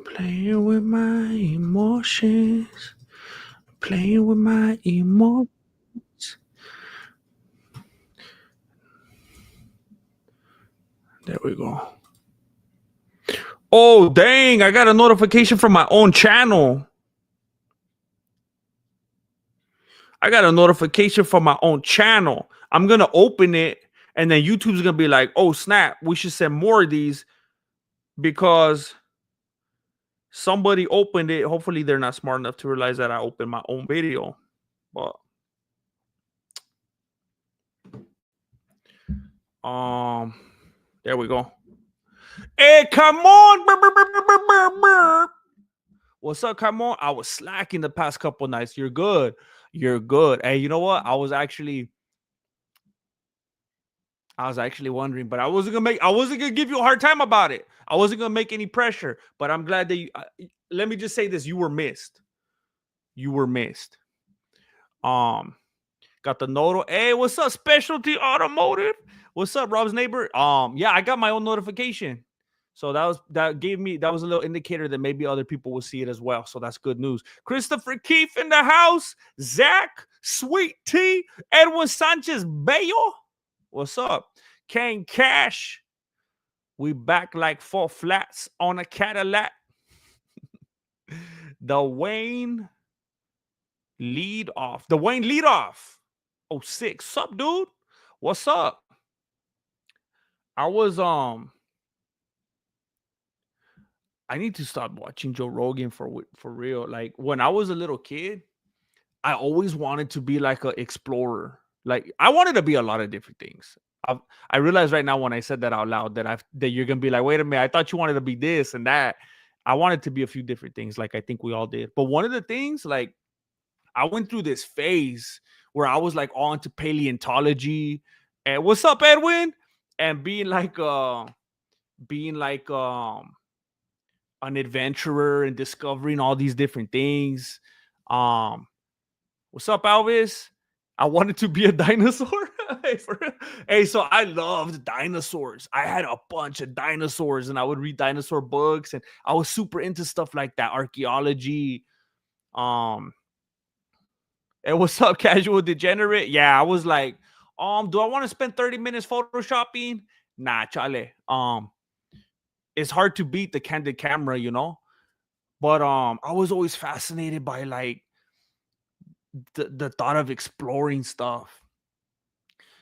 Playing with my emotions. Playing with my emotions. There we go. Oh, dang. I got a notification from my own channel. I got a notification from my own channel. I'm going to open it, and then YouTube's going to be like, oh, snap. We should send more of these because somebody opened it. Hopefully, they're not smart enough to realize that I opened my own video. But there we go. Hey, come on. Burr, burr, burr, burr, burr, burr. What's up, come on? I was slacking the past couple nights. You're good. You're good. Hey, you know what? I was actually wondering, but I wasn't gonna give you a hard time about it. I wasn't gonna make any pressure, but I'm glad that let me just say this: you were missed. You were missed. Um, got the note. Hey, what's up, Specialty Automotive? What's up, Rob's neighbor? Yeah, I got my own notification. So that was a little indicator that maybe other people will see it as well. So that's good news. Christopher Keefe in the house. Zach, Sweet Tea, Edwin Sanchez Bayo. What's up? Kane Cash. We back like 4 flats on a Cadillac. The Wayne lead off. The Wayne lead off. Oh, 06. Sup, dude? What's up? I need to stop watching Joe Rogan for real. Like when I was a little kid, I always wanted to be like an explorer. Like I wanted to be a lot of different things. I realize right now when I said that out loud that you're gonna be like, wait a minute, I thought you wanted to be this and that. I wanted to be a few different things, like I think we all did. But one of the things, like I went through this phase where I was like all into paleontology and what's up, Edwin? And being like an adventurer and discovering all these different things. Um, what's up, Alvis? I wanted to be a dinosaur. Hey, so I loved dinosaurs. I had a bunch of dinosaurs and I would read dinosaur books and I was super into stuff like that, archaeology. Um, and what's up, casual degenerate? Yeah, I was like, do I want to spend 30 minutes photoshopping? Nah, chale. It's hard to beat the candid camera, you know? But I was always fascinated by like the thought of exploring stuff.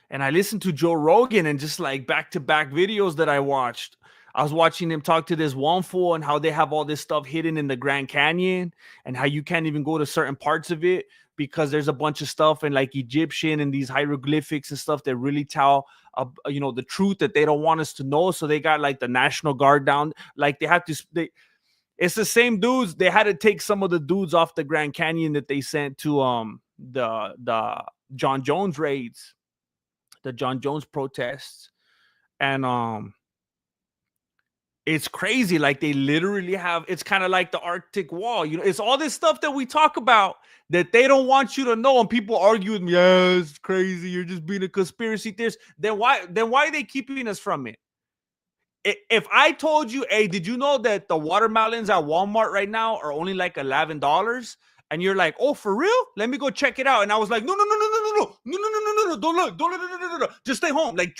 And I listened to Joe Rogan and just like back to back videos that I watched. I was watching him talk to this one fool and how they have all this stuff hidden in the Grand Canyon and how you can't even go to certain parts of it because there's a bunch of stuff in like Egyptian and these hieroglyphics and stuff that really tell the truth that they don't want us to know. So they got like the National Guard down, like it's the same dudes. They had to take some of the dudes off the Grand Canyon that they sent to the John Jones raids, the John Jones protests. And it's crazy. Like they literally have, it's kind of like the Arctic Wall. It's all this stuff that we talk about that they don't want you to know. And people argue with me, yeah, it's crazy. You're just being a conspiracy theorist. Then why are they keeping us from it? If I told you, hey, did you know that the watermelons at Walmart right now are only like $11? And you're like, oh, for real? Let me go check it out. And I was like, no, no, no, no, no, no, no, no, no, no, no, no, don't look, don't look, no, no, no, no, no. Just stay home. Like,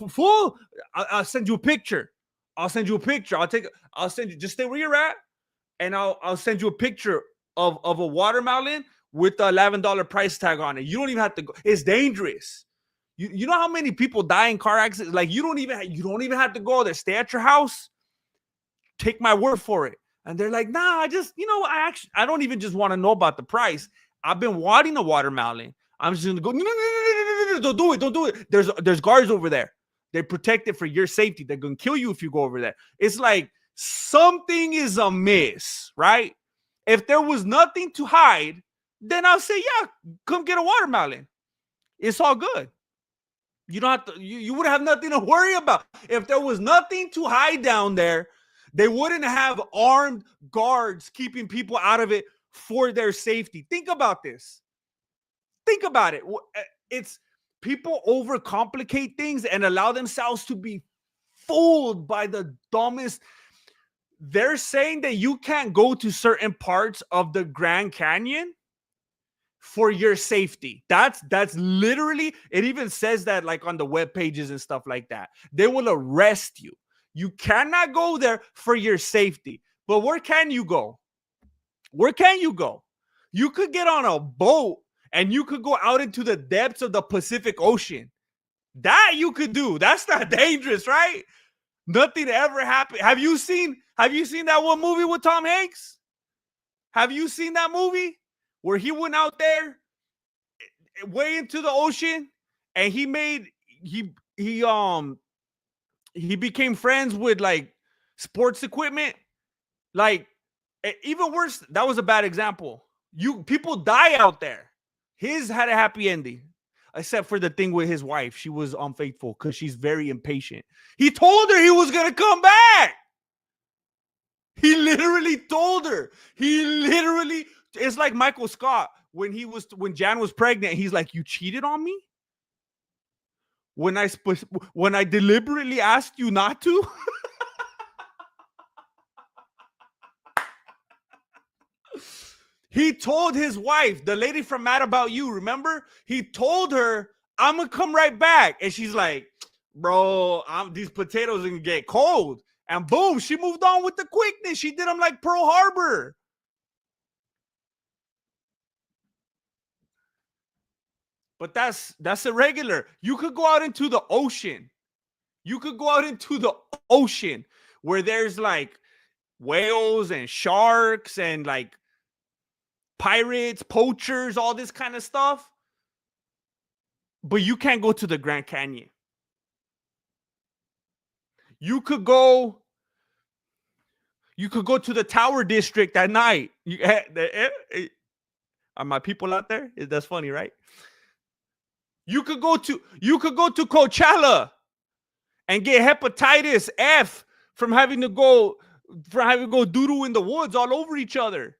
fool, I'll send you a picture. I'll send you a picture. I'll send you, just stay where you're at. And I'll send you a picture of a watermelon with the $11 price tag on it. You don't even have to go. It's dangerous. You know how many people die in car accidents? Like you don't even have to go there. Stay at your house. Take my word for it. And they're like, nah, I don't even just want to know about the price. I've been wanting a watermelon. I'm just gonna go. No, no, no, no, no, no, don't do it. There's guards over there. They protect it for your safety. They're gonna kill you if you go over there. It's like something is amiss, right? If there was nothing to hide, then I'll say, yeah, come get a watermelon. It's all good. You don't have to, you would have nothing to worry about. If there was nothing to hide down there, they wouldn't have armed guards keeping people out of it for their safety. Think about this. Think about it. It's people overcomplicate things and allow themselves to be fooled by the dumbest. they're saying that you can't go to certain parts of the Grand Canyon for your safety. That's literally, it even says that like on the web pages and stuff like that. They will arrest you. You cannot go there for your safety. But where can you go? Where can you go? You could get on a boat and you could go out into the depths of the Pacific Ocean. That you could do. That's not dangerous, right? Nothing ever happened. Have you seen that one movie with Tom Hanks? Have you seen that movie where he went out there way into the ocean and he became friends with like sports equipment? Like, even worse, that was a bad example. People die out there. His had a happy ending, except for the thing with his wife. She was unfaithful because she's very impatient. He told her he was gonna come back. He literally told her. It's like Michael Scott when Jan was pregnant. He's like, "You cheated on me when I deliberately asked you not to." He told his wife, the lady from Mad About You, remember? He told her, "I'm gonna come right back," and she's like, "Bro, these potatoes are gonna get cold." And boom, she moved on with the quickness. She did them like Pearl Harbor. But that's irregular. You could go out into the ocean. You could go out into the ocean where there's like whales and sharks and like pirates, poachers, all this kind of stuff. But you can't go to the Grand Canyon. You could go to the Tower District at night. Are my people out there? That's funny, right? You could go to Coachella and get hepatitis F from having to go doo-doo in the woods all over each other.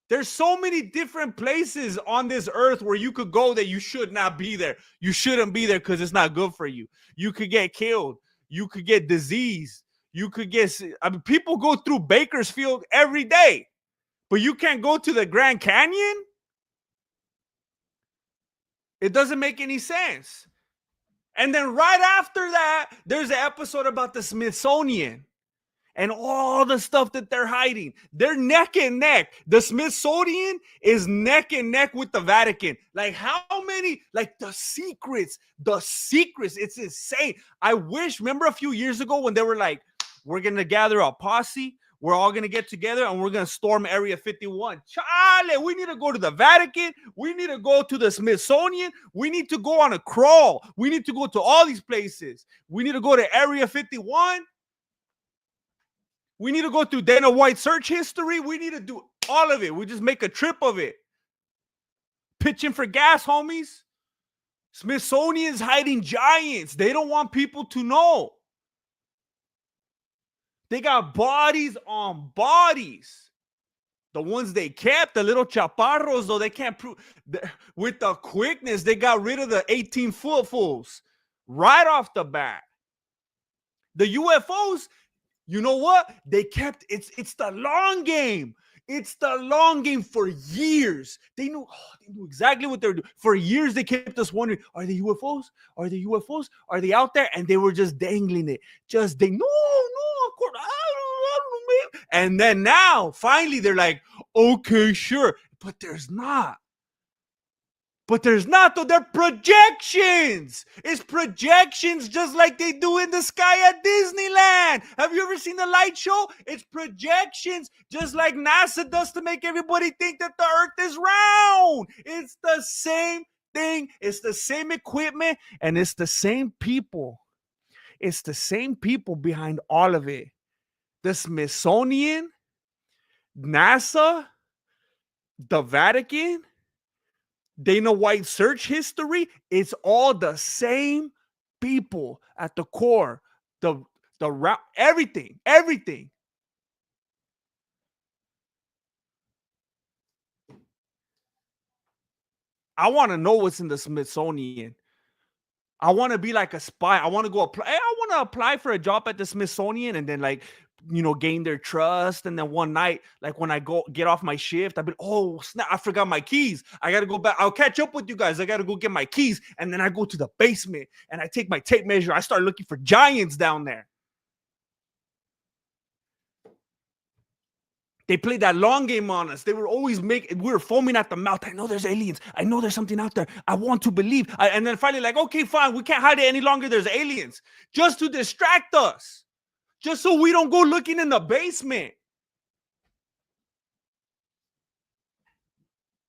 There's so many different places on this earth where you could go that you should not be there. You shouldn't be there because it's not good for you. You could get killed. You could get disease. You could get, people go through Bakersfield every day, but you can't go to the Grand Canyon? It doesn't make any sense. And then right after that, there's an episode about the Smithsonian and all the stuff that they're hiding. They're neck and neck. The Smithsonian is neck and neck with the Vatican. Like, how many, like, the secrets, it's insane. I wish, remember a few years ago when they were like, we're going to gather a posse, we're all going to get together and we're going to storm Area 51. Chale, we need to go to the Vatican. We need to go to the Smithsonian. We need to go on a crawl. We need to go to all these places. We need to go to Area 51. We need to go through Dana White search history. We need to do all of it. We just make a trip of it. Pitching for gas, homies. Smithsonian's hiding giants. They don't want people to know. They got bodies on bodies. The ones they kept, the little chaparros, though, they can't prove. With the quickness, they got rid of the 18-foot fools right off the bat. The UFOs, you know what? They kept, it's the long game. It's the long game for years. They knew exactly what they were doing. For years, they kept us wondering, are they UFOs? Are they UFOs? Are they out there? And they were just dangling it. No, of course, I don't know, man. And then now, finally, they're like, okay, sure. But there's not. Though. They're projections. It's projections just like they do in the sky at Disneyland. Have you ever seen the light show? It's projections just like NASA does to make everybody think that the earth is round. It's the same thing. It's the same equipment and it's the same people. It's the same people behind all of it. The Smithsonian, NASA, the Vatican, Dana White search history, it's all the same people at the core. Everything. I want to know what's in the Smithsonian. I want to be like a spy. I want to go apply. I want to apply for a job at the Smithsonian and then like gain their trust. And then one night, like when I go get off my shift, I'll be, oh snap, I forgot my keys. I gotta go back. I'll catch up with you guys. I gotta go get my keys. And then I go to the basement and I take my tape measure. I start looking for giants down there. They played that long game on us. They were always we were foaming at the mouth. I know there's aliens. I know there's something out there. I want to believe. And then finally, like, okay, fine. We can't hide it any longer. There's aliens. Just to distract us. Just so we don't go looking in the basement.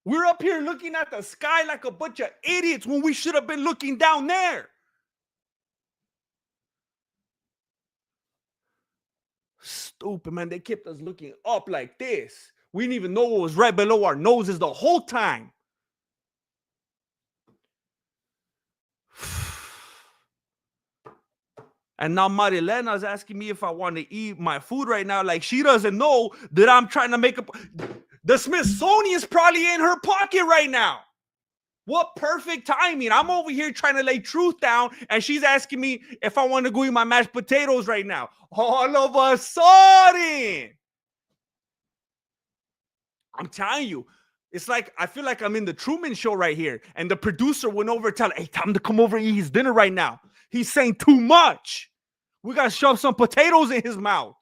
We're up here looking at the sky like a bunch of idiots when we should have been looking down there. Stupid, man. They kept us looking up like this. We didn't even know what was right below our noses the whole time. And now Marilena's asking me if I want to eat my food right now. Like, she doesn't know that I'm trying to make the Smithsonian's probably in her pocket right now. What perfect timing. I'm over here trying to lay truth down, and she's asking me if I want to go eat my mashed potatoes right now. All of a sudden. I'm telling you, it's like I feel like I'm in the Truman Show right here, and the producer went over and tell, hey, tell him to come over and eat his dinner right now. He's saying too much. We got to shove some potatoes in his mouth.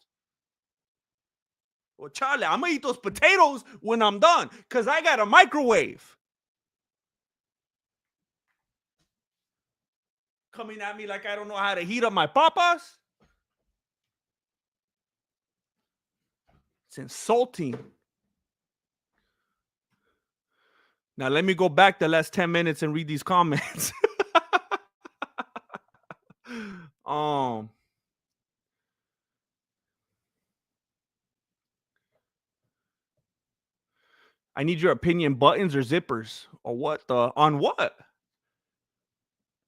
Well, Charlie, I'm going to eat those potatoes when I'm done because I got a microwave. Coming at me like I don't know how to heat up my papas. It's insulting. Now, let me go back the last 10 minutes and read these comments. I need your opinion, buttons or zippers? Or what on what?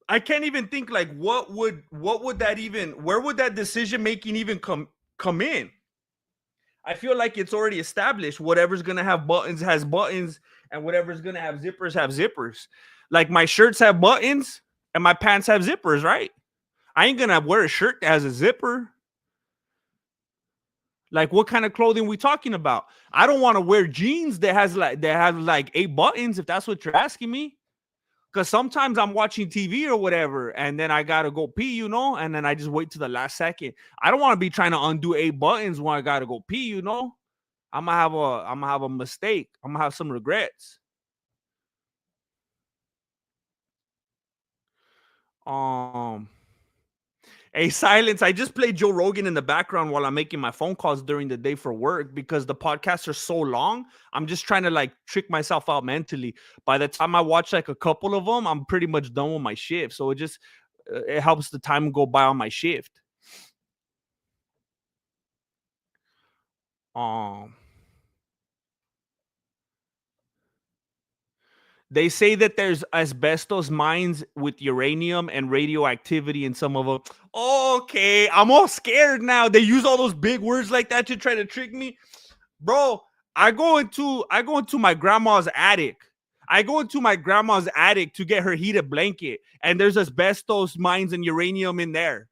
I can't even think like what would that even, where would that decision making even come in? I feel like it's already established. Whatever's gonna have buttons has buttons, and whatever's gonna have zippers. Like my shirts have buttons and my pants have zippers, right? I ain't gonna wear a shirt that has a zipper. Like, what kind of clothing we talking about? I don't want to wear jeans that have like 8 buttons, if that's what you're asking me. Because sometimes I'm watching TV or whatever, and then I gotta go pee, and then I just wait to the last second. I don't want to be trying to undo 8 buttons when I gotta go pee, I'm gonna have a mistake. I'm gonna have some regrets. Hey, silence. I just played Joe Rogan in the background while I'm making my phone calls during the day for work because the podcasts are so long. I'm just trying to like trick myself out mentally. By the time I watch like a couple of them, I'm pretty much done with my shift. So it helps the time go by on my shift. They say that there's asbestos mines with uranium and radioactivity in some of them. Okay, I'm all scared now. They use all those big words like that to try to trick me. Bro, I go into my grandma's attic. I go into my grandma's attic to get her heated blanket, and there's asbestos mines and uranium in there.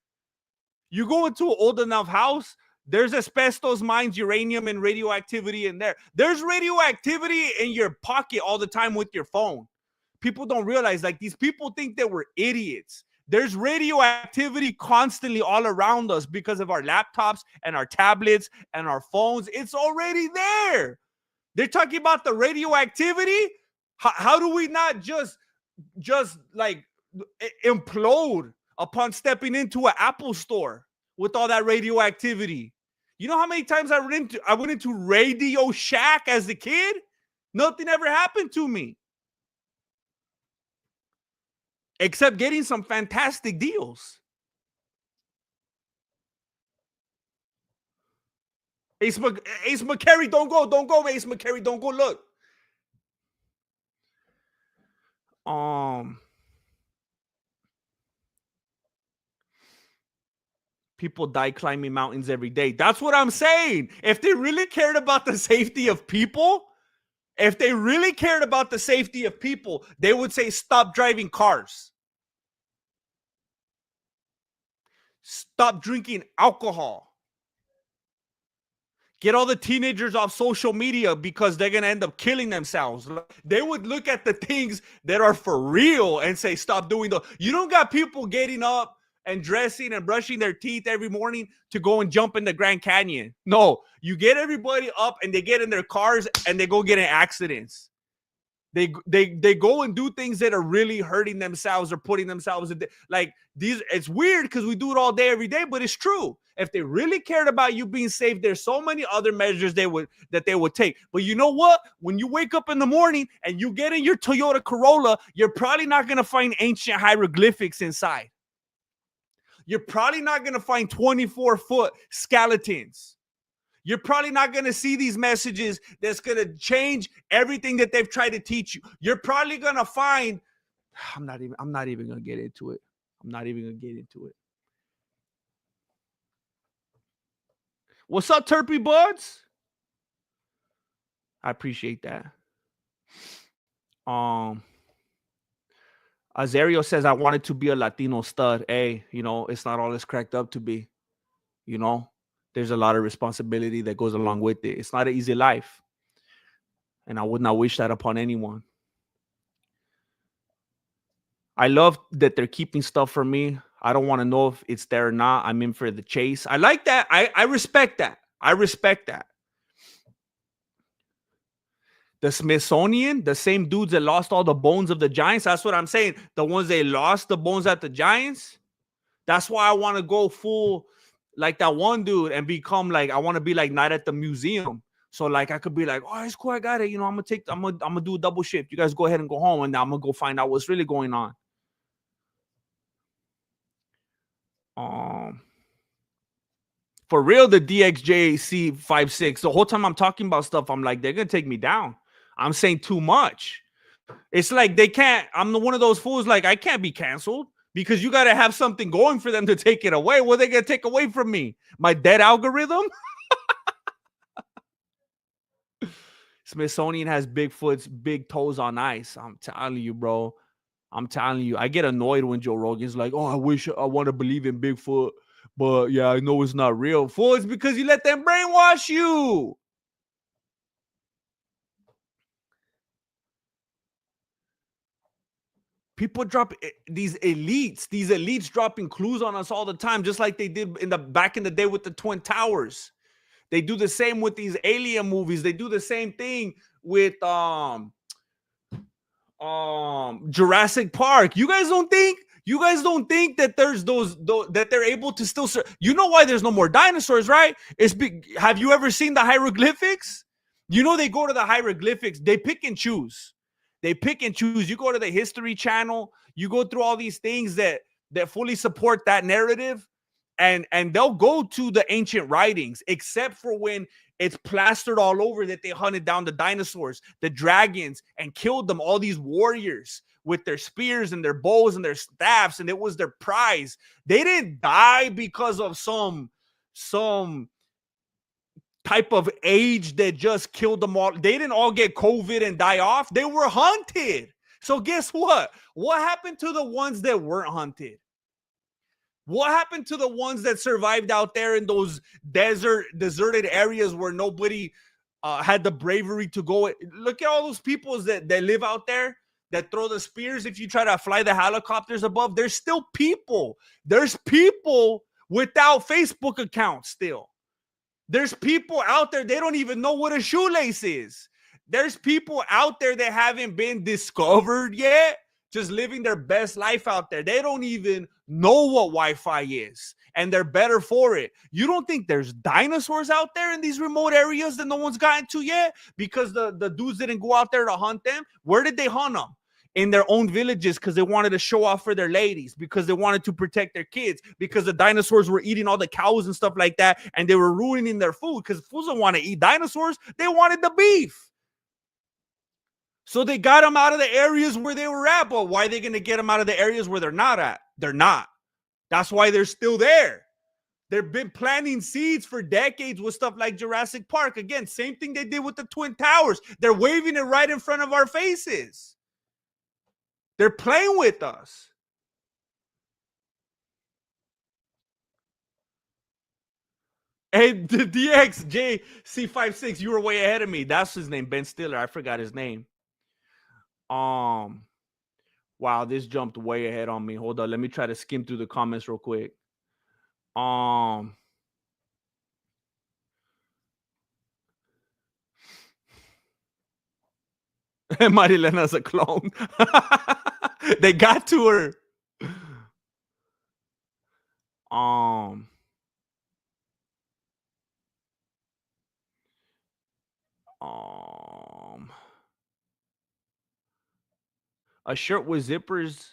You go into an old enough house, there's asbestos mines, uranium, and radioactivity in there. There's radioactivity in your pocket all the time with your phone. People don't realize, like, these people think that we're idiots. There's radioactivity constantly all around us because of our laptops and our tablets and our phones. It's already there. They're talking about the radioactivity. How do we not just like implode upon stepping into an Apple store with all that radioactivity? You know how many times I went into Radio Shack as a kid? Nothing ever happened to me. Except getting some fantastic deals. Ace McCary, don't go, Ace McCary, don't go. Look. People die climbing mountains every day. That's what I'm saying. If they really cared about the safety of people, they would say stop driving cars. Stop drinking alcohol. Get all the teenagers off social media because they're going to end up killing themselves. They would look at the things that are for real and say, stop doing those. You don't got people getting up and dressing and brushing their teeth every morning to go and jump in the Grand Canyon. No, you get everybody up and they get in their cars and they go get in accidents. They go and do things that are really hurting themselves or putting themselves in like these. It's weird because we do it all day, every day, but it's true. If they really cared about you being safe, there's so many other measures they would take. But you know what? When you wake up in the morning and you get in your Toyota Corolla, you're probably not going to find ancient hieroglyphics inside. You're probably not going to find 24-foot skeletons. You're probably not going to see these messages that's going to change everything that they've tried to teach you. You're probably going to find, I'm not even going to get into it. I'm not even going to get into it. What's up, Terpy Buds? I appreciate that. Azario says, I wanted to be a Latino stud. Hey, it's not all it's cracked up to be. There's a lot of responsibility that goes along with it. It's not an easy life. And I would not wish that upon anyone. I love that they're keeping stuff from me. I don't want to know if it's there or not. I'm in for the chase. I like that. I respect that. I respect that. The Smithsonian, the same dudes that lost all the bones of the Giants. That's what I'm saying. The ones they lost the bones at the Giants. That's why I want to go full like that one dude and become like, I want to be like Night at the Museum. So like I could be like, oh, it's cool, I got it. I'm gonna do a double shift. You guys go ahead and go home, and now I'm gonna go find out what's really going on. For real, the DXJC56. The whole time I'm talking about stuff, I'm like, they're gonna take me down. I'm saying too much. It's like they can't. I'm one of those fools. Like I can't be canceled because you got to have something going for them to take it away. What are they gonna take away from me? My dead algorithm? Smithsonian has Bigfoot's big toes on ice. I'm telling you, bro. I'm telling you. I get annoyed when Joe Rogan's like, oh, I wish I want to believe in Bigfoot, but yeah, I know it's not real. Fool, it's because you let them brainwash you. People drop these elites dropping clues on us all the time, just like they did back in the day with the Twin Towers. They do the same with these alien movies. They do the same thing with Jurassic Park. You guys don't think that there's those that they're able to still you know why there's no more dinosaurs, right? Have you ever seen the hieroglyphics? They go to the hieroglyphics, they pick and choose. You go to the History Channel, you go through all these things that fully support that narrative, and they'll go to the ancient writings, except for when it's plastered all over that they hunted down the dinosaurs, the dragons, and killed them, all these warriors with their spears and their bows and their staffs, and it was their prize. They didn't die because of some type of age that just killed them all. They didn't all get COVID and die off. They were hunted. So guess what? What happened to the ones that weren't hunted? What happened to the ones that survived out there in those deserted areas where nobody had the bravery to go? Look at all those people that live out there that throw the spears. If you try to fly the helicopters above, there's still people. There's people without Facebook accounts still. There's people out there, they don't even know what a shoelace is. There's people out there that haven't been discovered yet, just living their best life out there. They don't even know what Wi-Fi is, and they're better for it. You don't think there's dinosaurs out there in these remote areas that no one's gotten to yet because the dudes didn't go out there to hunt them? Where did they hunt them? In their own villages, because they wanted to show off for their ladies, because they wanted to protect their kids, because the dinosaurs were eating all the cows and stuff like that, and they were ruining their food because fools don't want to eat dinosaurs. They wanted the beef. So they got them out of the areas where they were at. But why are they going to get them out of the areas where they're not at? They're not. That's why they're still there. They've been planting seeds for decades with stuff like Jurassic Park. Again, same thing they did with the Twin Towers. They're waving it right in front of our faces. They're playing with us. Hey, the DXJC56, you were way ahead of me. That's his name, Ben Stiller. I forgot his name. Um, wow, this jumped way ahead on me. Hold on, let me try to skim through the comments real quick. Um, Marilena's a clone. They got to her. Um, um, a shirt with zippers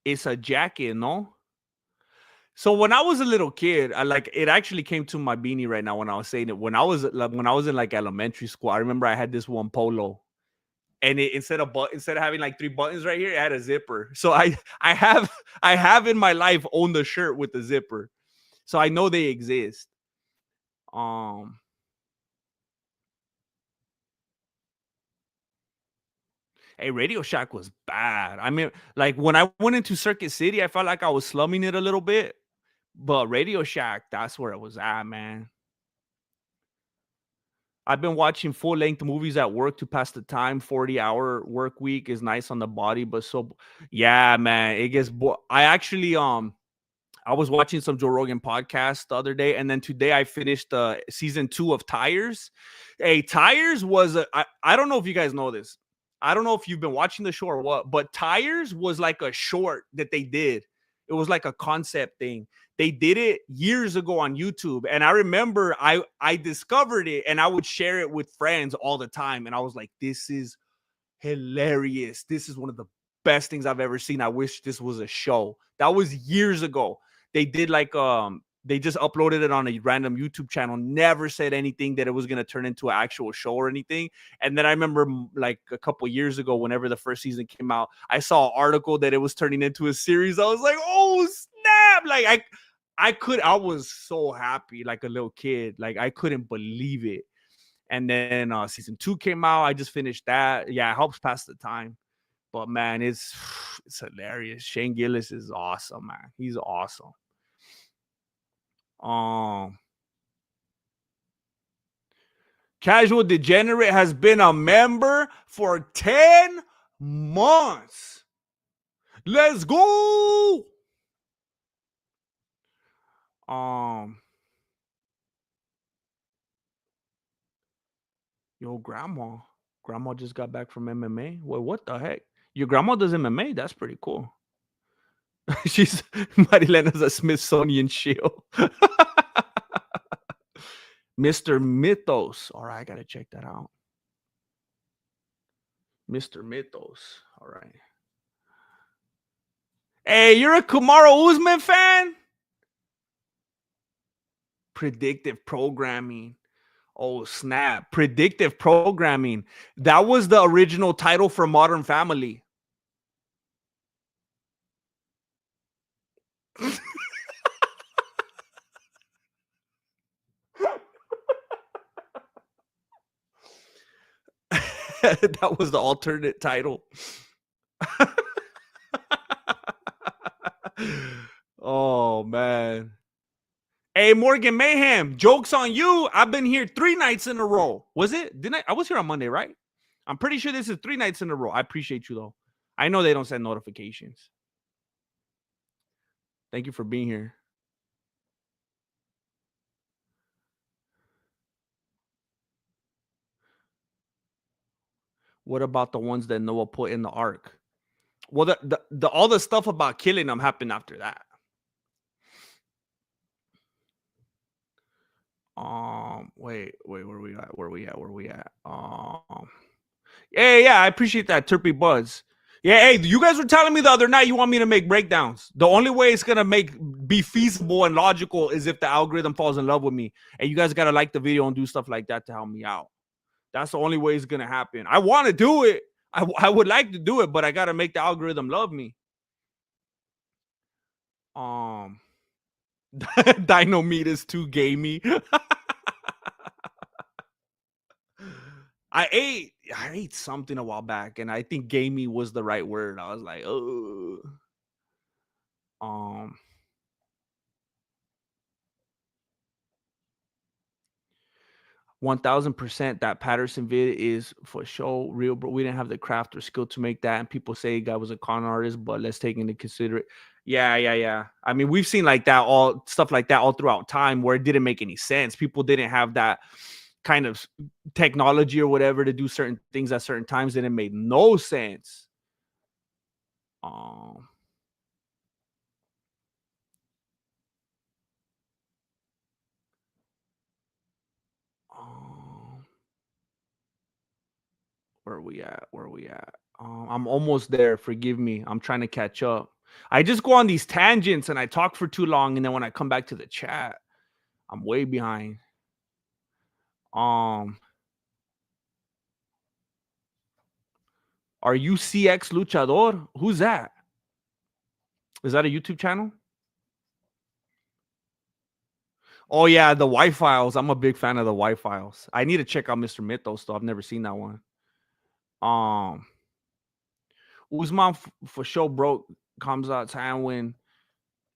is a jacket, no? So when I was a little kid, I like it actually came to my beanie right now when I was saying it. When I was in like elementary school, I remember I had this one polo, and it instead of having like three buttons right here, it had a zipper. So I have in my life owned a shirt with the zipper, so I know they exist. Um, hey, Radio Shack was bad. I mean, like when I went into Circuit City, I felt like I was slumming it a little bit, but Radio Shack, that's where it was at, man. I've been watching full length movies at work to pass the time. 40-hour work week is nice on the body, but so yeah, man, it gets I actually I was watching some Joe Rogan podcast the other day, and then today I finished season 2 of Tires. Hey, Tires was I don't know if you guys know this. I don't know if you've been watching the show or what, but Tires was like a short that they did. It was like a concept thing. They did it years ago on YouTube, and I remember I discovered it, and I would share it with friends all the time, and I was like, "This is hilarious. This is one of the best things I've ever seen. I wish this was a show." That was years ago. They did like they just uploaded it on a random YouTube channel, never said anything that it was going to turn into an actual show or anything. And then I remember like a couple years ago, whenever the first season came out, I saw an article that it was turning into a series. I was like, oh snap. Like I was so happy like a little kid. Like I couldn't believe it. And then season 2 came out. I just finished that. Yeah, it helps pass the time. But man, it's hilarious. Shane Gillis is awesome, man. He's awesome. Um, Casual Degenerate has been a member for 10 months. Let's go. Um, yo, grandma. Grandma just got back from MMA. Well, what the heck? Your grandma does MMA? That's pretty cool. She's Marilena's a Smithsonian shield. Mr. Mythos. All right, I gotta check that out. Mr. Mythos. All right. Hey, you're a Kamaru Usman fan? Predictive programming. Oh, snap. Predictive programming. That was the original title for Modern Family. That was the alternate title. Oh, man. Hey, Morgan Mayhem, joke's on you. I've been here 3 nights in a row. Was it? Didn't I was here on Monday, right? I'm pretty sure this is 3 nights in a row. I appreciate you, though. I know they don't send notifications. Thank you for being here. What about the ones that Noah put in the ark? Well, the all the stuff about killing them happened after that. Wait, where we at? Yeah, I appreciate that, Turpy Buzz. Yeah, hey, you guys were telling me the other night you want me to make breakdowns. The only way it's gonna be feasible and logical is if the algorithm falls in love with me, and you guys gotta like the video and do stuff like that to help me out. That's the only way it's gonna happen. I want to do it. I would like to do it, but I gotta make the algorithm love me. Um, Dino meat is too gamey. I ate something a while back, and I think gamey was the right word. I was like, oh, um, 1000% that Patterson vid is for sure real, bro. We didn't have the craft or skill to make that, and people say guy was a con artist, but let's take into consider it. Yeah. I mean, we've seen like that, all stuff like that all throughout time where it didn't make any sense. People didn't have that kind of technology or whatever to do certain things at certain times, and it made no sense. Um, um where are we at? Where are we at? I'm almost there. Forgive me. I'm trying to catch up. I just go on these tangents and I talk for too long, and then when I come back to the chat, I'm way behind. Um, are you CX Luchador? Who's that? Is that a YouTube channel? Oh yeah, the Y Files. I'm a big fan of the Y Files. I need to check out Mr. Mythos though. I've never seen that one. Um, Usman for sure broke Kamzat's hand when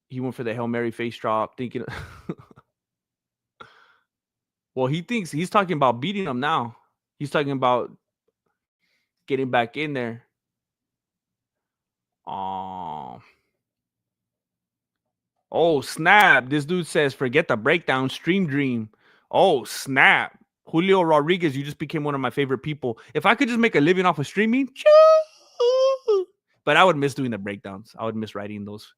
he went for the Hail Mary face drop, thinking. Well, he thinks he's talking about beating him now. He's talking about getting back in there. Um, oh snap! This dude says, "Forget the breakdown, stream dream." Oh snap! Julio Rodriguez, you just became one of my favorite people. If I could just make a living off of streaming, but I would miss doing the breakdowns. I would miss writing those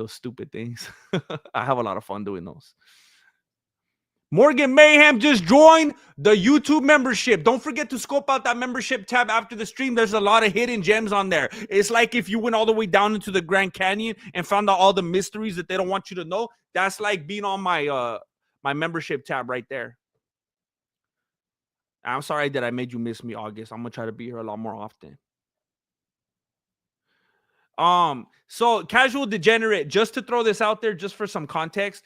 stupid things. I have a lot of fun doing those. Morgan Mayhem just joined the YouTube membership. Don't forget to scope out that membership tab after the stream. There's a lot of hidden gems on there. It's like if you went all the way down into the Grand Canyon and found out all the mysteries that they don't want you to know. That's like being on my membership tab right there. I'm sorry that I made you miss me, August. I'm gonna try to be here a lot more often. So Casual Degenerate, just to throw this out there, just for some context.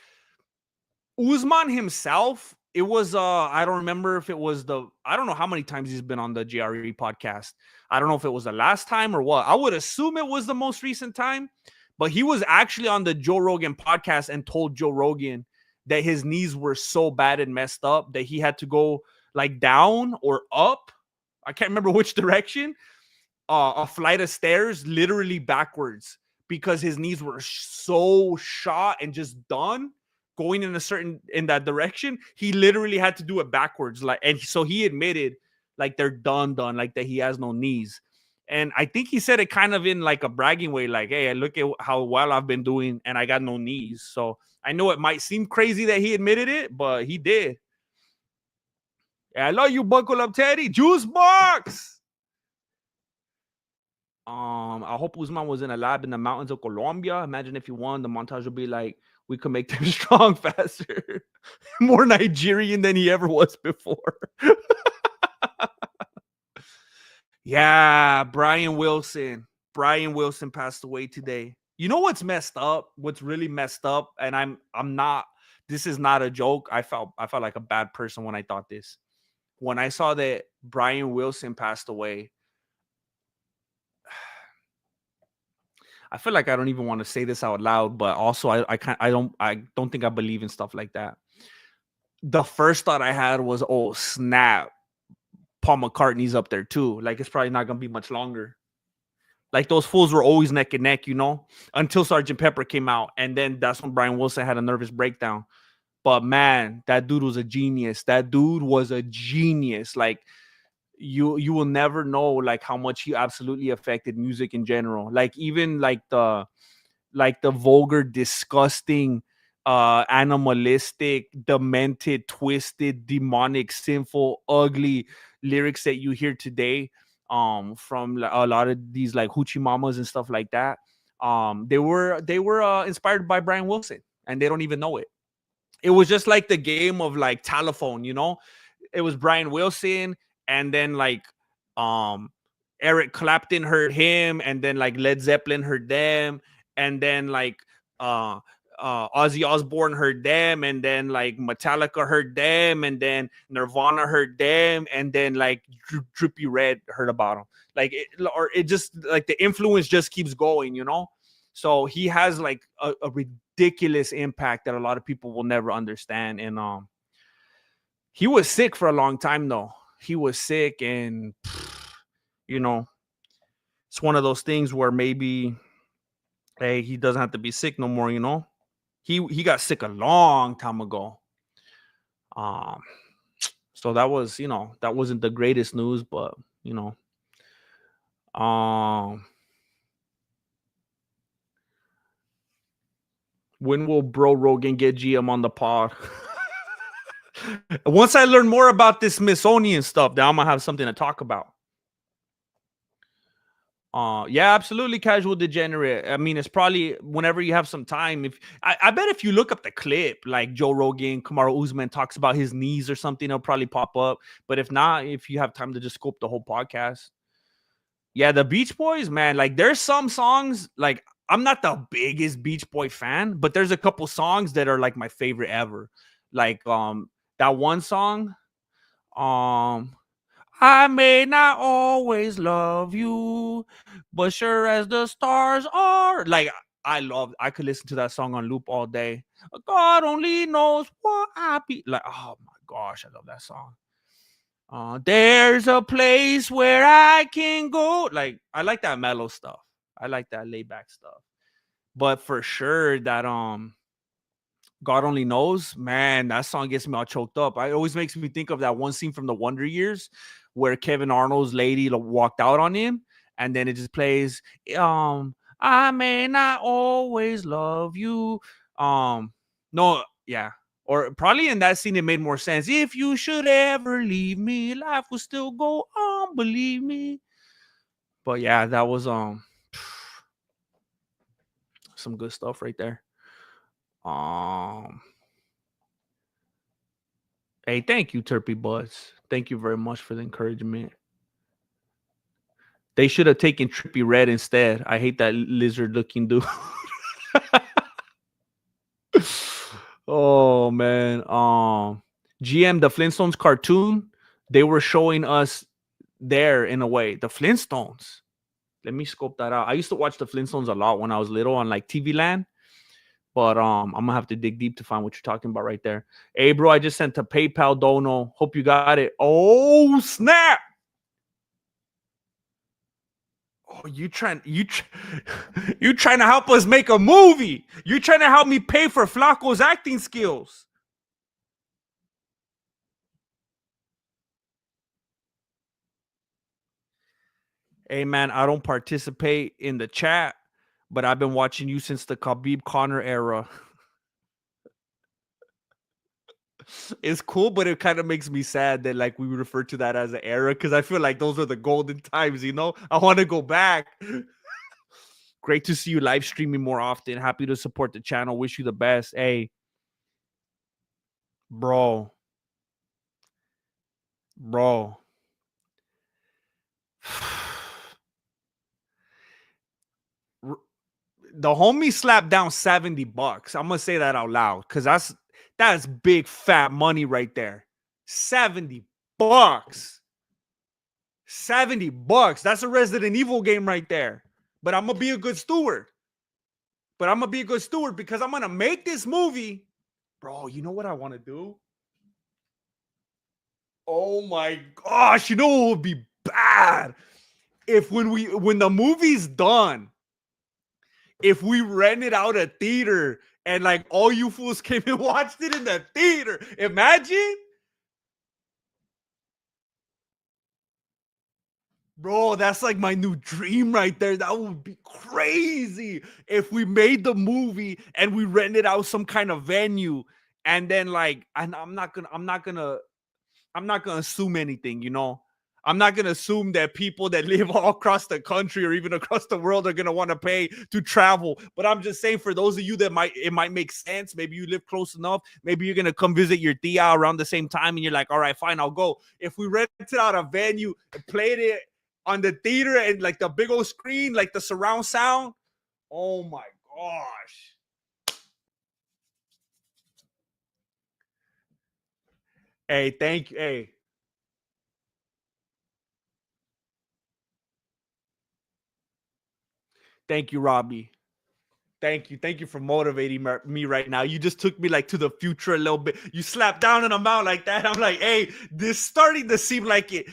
Usman himself, it was I don't remember if it was I don't know how many times he's been on the GRE podcast. I don't know if it was the last time or what. I would assume it was the most recent time, but he was actually on the Joe Rogan podcast and told Joe Rogan that his knees were so bad and messed up that he had to go like down or up. I can't remember which direction. A flight of stairs, literally backwards, because his knees were so shot and just done going in that direction. He literally had to do it backwards, like, and so he admitted like they're done, like that he has no knees. And I think he said it kind of in like a bragging way, like, hey, look at how well I've been doing and I got no knees. So I know it might seem crazy that he admitted it, but he did. I love you, Buckle Up Teddy. Juice Box. I hope Usman was in a lab in the mountains of Colombia. Imagine if he won, the montage would be like, we could make them strong faster. More Nigerian than he ever was before. Yeah, Brian Wilson. Brian Wilson passed away today. You know what's messed up? What's really messed up? And I'm not, this is not a joke. I felt like a bad person when I thought this. When I saw that Brian Wilson passed away, I feel like I don't even want to say this out loud, but also I don't think I believe in stuff like that. The first thought I had was, oh snap, Paul McCartney's up there too. Like it's probably not gonna be much longer. Like those fools were always neck and neck, until Sgt. Pepper came out, and then that's when Brian Wilson had a nervous breakdown. But man, that dude was a genius. Like you will never know like how much he absolutely affected music in general. Like even like the vulgar, disgusting, animalistic, demented, twisted, demonic, sinful, ugly lyrics that you hear today from a lot of these like hoochie mamas and stuff like that. They were inspired by Brian Wilson, and they don't even know it. It was just like the game of like telephone, it was Brian Wilson, and then like Eric Clapton heard him, and then like Led Zeppelin heard them, and then like Ozzy Osbourne heard them, and then like Metallica heard them, and then Nirvana heard them, and then like Drippy Red heard about them. Like it just like the influence just keeps going, So he has like a ridiculous impact that a lot of people will never understand. And He was sick for a long time though. He was sick, and you know, it's one of those things where maybe, hey, he doesn't have to be sick no more. He got sick a long time ago. Um, so that was, that wasn't the greatest news, but you know, um, when will Bro Rogan get GM on the pod? Once I learn more about this Smithsonian stuff, then I'm gonna have something to talk about. Yeah, absolutely, casual degenerate. I mean, it's probably whenever you have some time. If I bet if you look up the clip, like Joe Rogan, Kamaru Usman talks about his knees or something, it'll probably pop up. But if not, if you have time to just scope the whole podcast, yeah, the Beach Boys, man. Like, there's some songs, like, I'm not the biggest Beach Boy fan, but there's a couple songs that are like my favorite ever. Like, that one song, um, I may not always love you, but sure as the stars are. Like, I could listen to that song on loop all day. God only knows what I be like. Oh my gosh, I love that song. There's a place where I can go. Like, I like that mellow stuff. I like that laid back stuff. But for sure, that God only knows, man, that song gets me all choked up. It always makes me think of that one scene from the Wonder Years where Kevin Arnold's lady walked out on him, and then it just plays, I may not always love you. No, yeah. Or probably in that scene, it made more sense. If you should ever leave me, life will still go on, believe me. But yeah, that was some good stuff right there. Um Hey, thank you, Turpy Buzz. Thank you very much for the encouragement. They should have taken Trippy Red instead. I hate that lizard looking dude. Oh man. GM, the Flintstones cartoon, they were showing us there in a way. The Flintstones. Let me scope that out. I used to watch the Flintstones a lot when I was little on like TV Land. But I'm gonna have to dig deep to find what you're talking about right there. Hey, bro, I just sent a PayPal dono. Hope you got it. Oh snap! Oh, you trying to help us make a movie? You trying to help me pay for Flacco's acting skills? Hey man, I don't participate in the chat, but I've been watching you since the Khabib Connor era. It's cool, but it kind of makes me sad that like we refer to that as an era because I feel like those are the golden times. I want to go back. Great to see you live streaming more often. Happy to support the channel. Wish you the best. Hey, bro, bro. The homie slapped down $70. I'm gonna say that out loud because that's big fat money right there. $70. $70. That's a Resident Evil game right there. But I'm gonna be a good steward. Because I'm gonna make this movie. Bro, you know what I want to do? Oh my gosh, you know what would be bad? If when the movie's done, if we rented out a theater and like all you fools came and watched it in the theater. Imagine, bro, that's like my new dream right there. That would be crazy if we made the movie and we rented out some kind of venue, and then like, and I'm not gonna assume anything. I'm not gonna assume that people that live all across the country or even across the world are gonna want to pay to travel. But I'm just saying, for those of you that it might make sense. Maybe you live close enough. Maybe you're gonna come visit your tia around the same time, and you're like, all right, fine, I'll go. If we rented out a venue and played it on the theater and like the big old screen, like the surround sound, oh my gosh. Hey, thank you. Hey, thank you, Robbie. Thank you for motivating me right now. You just took me like to the future a little bit. You slapped down and I'm out like that. I'm like, hey, this starting to seem like it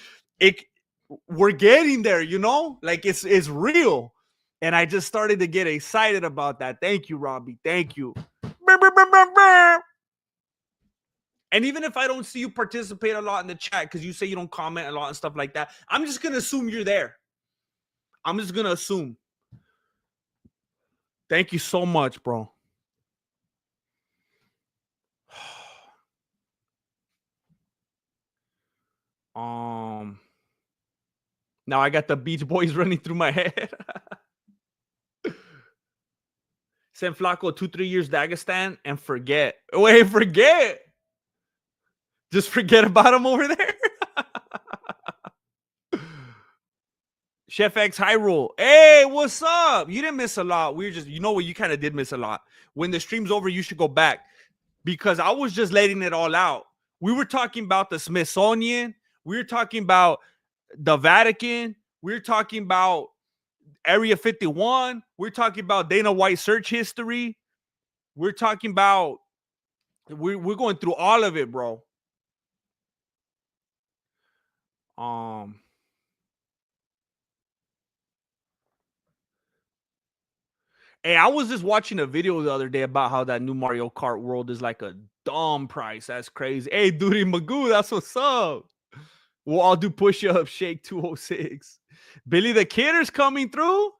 we're getting there, you know? Like it's real. And I just started to get excited about that. Thank you, Robbie. Thank you. And even if I don't see you participate a lot in the chat because you say you don't comment a lot and stuff like that, I'm just gonna assume you're there. I'm just gonna assume. Thank you so much, bro. Now I got the Beach Boys running through my head. Send Flaco 2-3 years Dagestan and forget. Wait, forget. Just forget about him over there. Chef X Hyrule. Hey, what's up? You didn't miss a lot. We were just, you know what? You kind of did miss a lot. When the stream's over, you should go back because I was just letting it all out. We were talking about the Smithsonian. We were talking about the Vatican. We were talking about Area 51. We're talking about Dana White search history. We're talking about, we're going through all of it, bro. Hey, I was just watching a video the other day about how that new Mario Kart world is like a dumb price. That's crazy. Hey, Duty Magoo, that's what's up. We'll all do push-ups, shake 206. Billy the Kidder's coming through.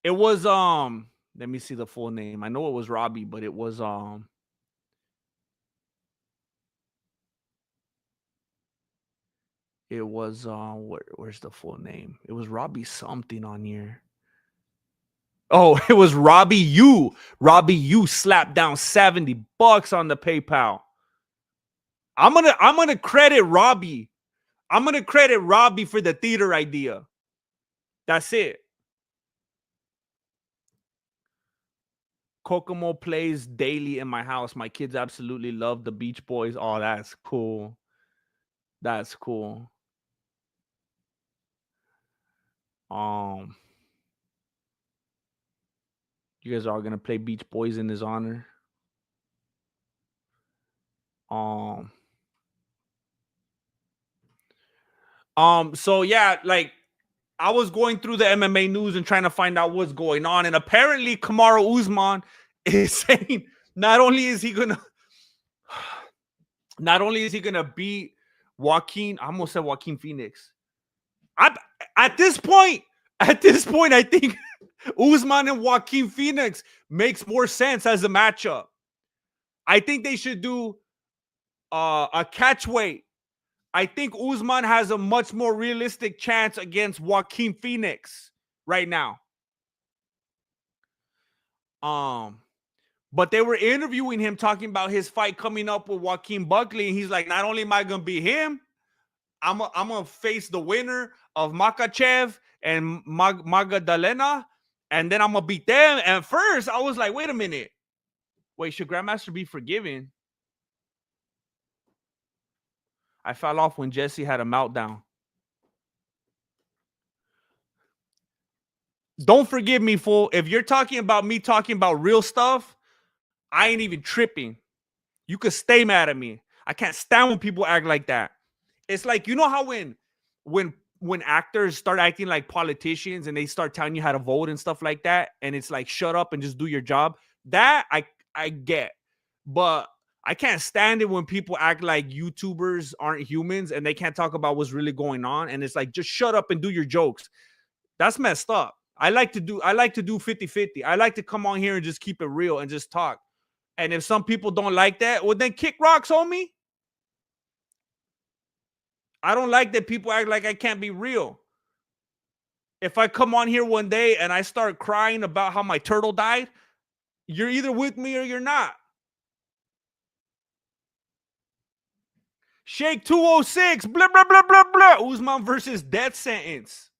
It was let me see the full name. I know it was Robbie, but it was where's the full name? It was Robbie something on here. Oh, it was Robbie U. Robbie U slapped down $70 on the PayPal. I'm gonna credit Robbie. I'm gonna credit Robbie for the theater idea. That's it. Kokomo plays daily in my house. My kids absolutely love the Beach Boys. Oh, that's cool. That's cool. You guys are gonna play Beach Boys in his honor. So yeah, like I was going through the MMA news and trying to find out what's going on, and apparently Kamaru Usman is saying not only is he gonna beat Joaquin, I almost said Joaquin Phoenix. At this point, I think Usman and Joaquin Phoenix makes more sense as a matchup. I think they should do a catch weight. I think Usman has a much more realistic chance against Joaquin Phoenix right now. But they were interviewing him talking about his fight coming up with Joaquin Buckley, and he's like, not only am I gonna beat him, I'm gonna face the winner of Makachev and Magdalena, and then I'm gonna beat them. And first, I was like, wait a minute. Wait, should Grandmaster be forgiven? I fell off when Jesse had a meltdown. Don't forgive me, fool. If you're talking about me talking about real stuff, I ain't even tripping. You could stay mad at me. I can't stand when people act like that. It's like, you know how when actors start acting like politicians and they start telling you how to vote and stuff like that, and it's like, shut up and just do your job. That I get. But I can't stand it when people act like YouTubers aren't humans and they can't talk about what's really going on. And it's like, just shut up and do your jokes. That's messed up. I like to do 50-50. I like to come on here and just keep it real and just talk. And if some people don't like that, well, then kick rocks, homie. I don't like that people act like I can't be real. If I come on here one day and I start crying about how my turtle died, you're either with me or you're not. Shake 206, blah, blah, blah, blah, blah. Usman versus death sentence.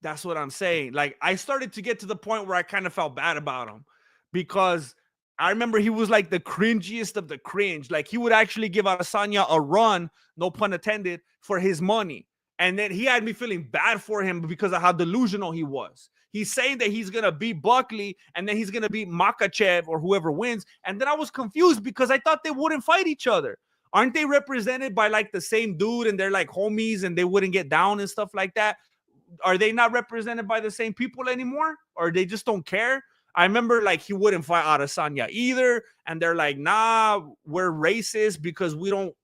That's what I'm saying. Like, I started to get to the point where I kind of felt bad about him because I remember he was like the cringiest of the cringe. Like, he would actually give Adesanya a run, no pun intended, for his money. And then he had me feeling bad for him because of how delusional he was. He's saying that he's gonna beat Buckley and then he's gonna beat Makachev or whoever wins. And then I was confused because I thought they wouldn't fight each other. Aren't they represented by like the same dude and they're like homies and they wouldn't get down and stuff like that? Are they not represented by the same people anymore, or they just don't care? I remember like he wouldn't fight Adesanya either, and they're like, nah, we're racist because we don't,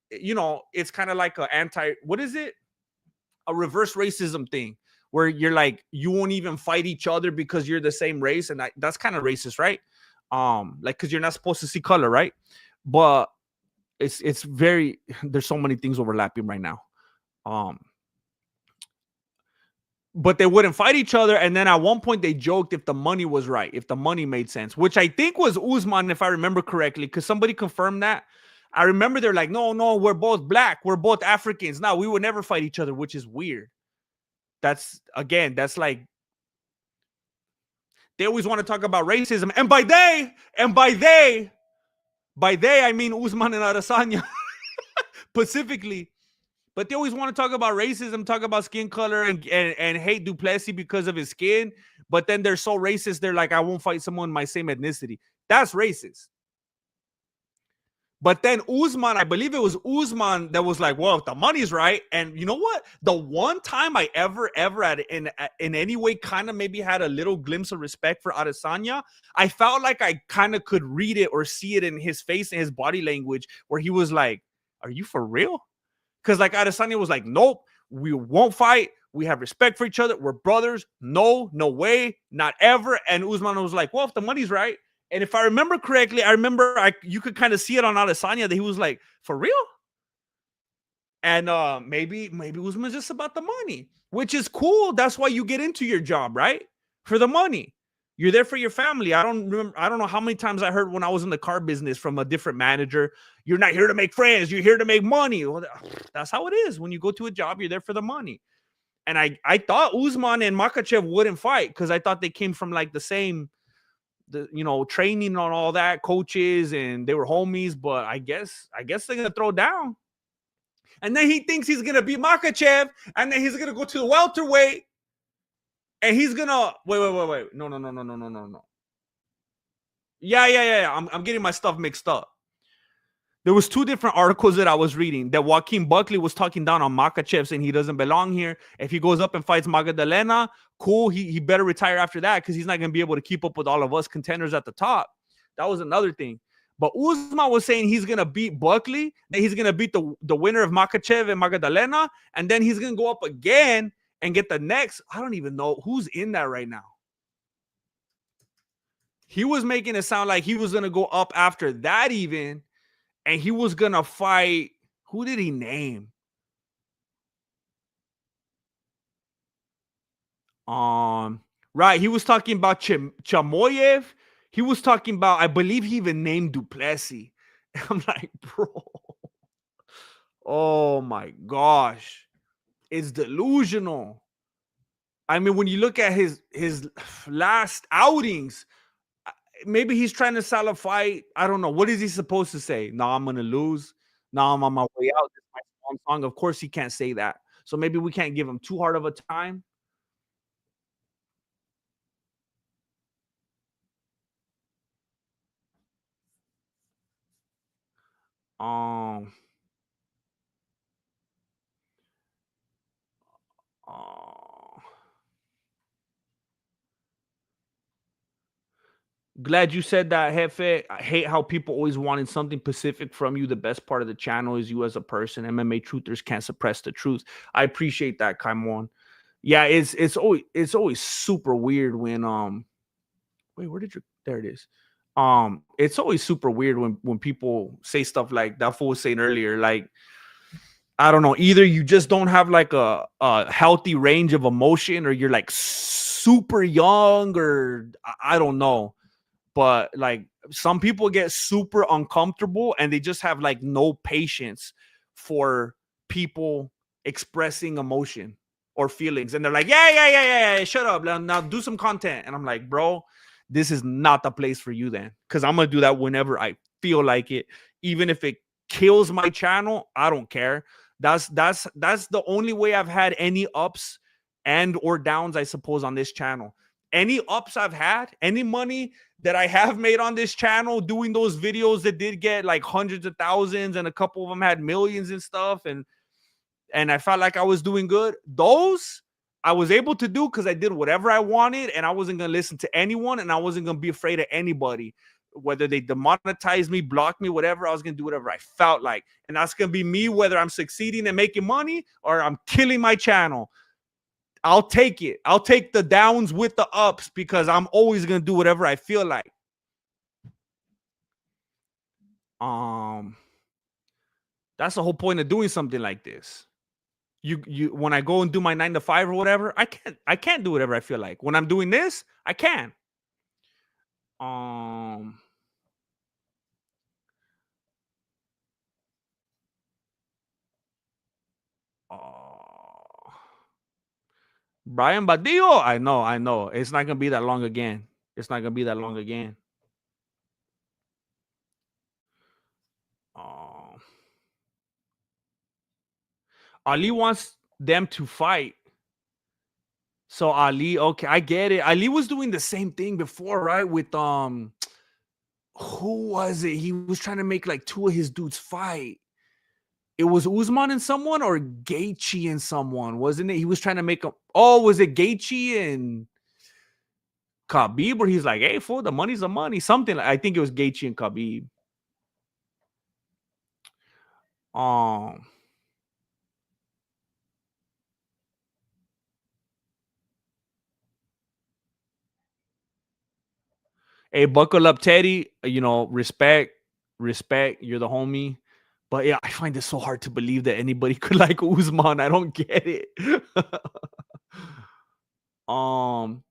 it's kind of like what is it, a reverse racism thing where you're like, you won't even fight each other because you're the same race, and that's kind of racist, right? Like, because you're not supposed to see color, right? But it's very, there's so many things overlapping right now. But they wouldn't fight each other. And then at one point they joked if the money was right, if the money made sense, which I think was Usman, if I remember correctly, because somebody confirmed that. I remember they're like, no, we're both black. We're both Africans. No, we would never fight each other, which is weird. That's like, they always want to talk about racism. And by they, I mean Usman and Adesanya specifically. But they always want to talk about racism, talk about skin color, and hate Du Plessis because of his skin. But then they're so racist, they're like, I won't fight someone my same ethnicity. That's racist. But then Usman, I believe it was Usman that was like, well, if the money's right. And you know what? The one time I ever in any way kind of maybe had a little glimpse of respect for Adesanya, I felt like I kind of could read it or see it in his face and his body language where he was like, are you for real? Because like Adesanya was like, nope, we won't fight. We have respect for each other. We're brothers. No way, not ever. And Usman was like, well, if the money's right. And if I remember correctly, you could kind of see it on Adesanya that he was like, for real? And maybe Usman's just about the money, which is cool. That's why you get into your job, right? For the money. You're there for your family. I don't know how many times I heard when I was in the car business from a different manager, you're not here to make friends, you're here to make money. Well, that's how it is. When you go to a job, you're there for the money. And I thought Usman and Makachev wouldn't fight because I thought they came from like the same, training on all that, coaches, and they were homies. But I guess they're gonna throw down. And then he thinks he's gonna beat Makachev, and then he's gonna go to the welterweight. And he's gonna wait. No. Yeah. I'm getting my stuff mixed up. There was two different articles that I was reading that Joaquin Buckley was talking down on Makachev, saying he doesn't belong here. If he goes up and fights Magdalena, cool. He better retire after that because he's not gonna be able to keep up with all of us contenders at the top. That was another thing. But Usman was saying he's gonna beat Buckley, then he's gonna beat the winner of Makachev and Magdalena, and then he's gonna go up again and get the next. I don't even know who's in that right now. He was making it sound like he was going to go up after that even, and he was going to fight. Who did he name? Right. He was talking about Chamoyev. He was talking about, I believe he even named Du Plessis. I'm like, bro. Oh my gosh. It's delusional. I mean, when you look at his last outings, maybe he's trying to sell a fight. I don't know. What is he supposed to say? No, I'm gonna lose. No, I'm on my way out. This is my song. Of course, he can't say that. So maybe we can't give him too hard of a time. Um. Glad you said that, Jefe. I hate how people always wanted something specific from you. The best part of the channel is you as a person. MMA truthers can't suppress the truth. I appreciate that, Kaimon. Yeah, it's always super weird when wait, where did you there it is. It's always super weird when people say stuff like that fool was saying earlier, like I don't know, either you just don't have like a healthy range of emotion or you're like super young or I don't know. But like some people get super uncomfortable and they just have like no patience for people expressing emotion or feelings. And they're like, yeah, shut up. Now do some content. And I'm like, bro, this is not the place for you then. Because I'm going to do that whenever I feel like it. Even if it kills my channel, I don't care. That's the only way I've had any ups and or downs, I suppose, on this channel. Any ups I've had, any money that I have made on this channel doing those videos that did get like hundreds of thousands, and a couple of them had millions and stuff, and I felt like I was doing good. Those I was able to do because I did whatever I wanted, and I wasn't gonna listen to anyone, and I wasn't gonna be afraid of anybody, whether they demonetize me, block me, whatever. I was gonna do whatever I felt like, and that's gonna be me, whether I'm succeeding and making money or I'm killing my channel. I'll take it. I'll take the downs with the ups because I'm always gonna do whatever I feel like. Um, that's the whole point of doing something like this. You when I go and do my 9 to 5 or whatever, I can't do whatever I feel like. When I'm doing this, I can. Um uh, Brian Badillo, I know. It's not gonna be that long again. It's not gonna be that long again. Um Ali wants them to fight. So Ali, okay, I get it. Ali was doing the same thing before, right? With who was it? He was trying to make like two of his dudes fight. It was Usman and someone, or Gaethje and someone, wasn't it? He was trying to make a. Oh, was it Gaethje and Khabib? Where he's like, "Hey, fool, the money's the money." Something. I think it was Gaethje and Khabib. Um. Hey, buckle up, Teddy. You know, respect, respect. You're the homie. But yeah, I find it so hard to believe that anybody could like Usman. I don't get it.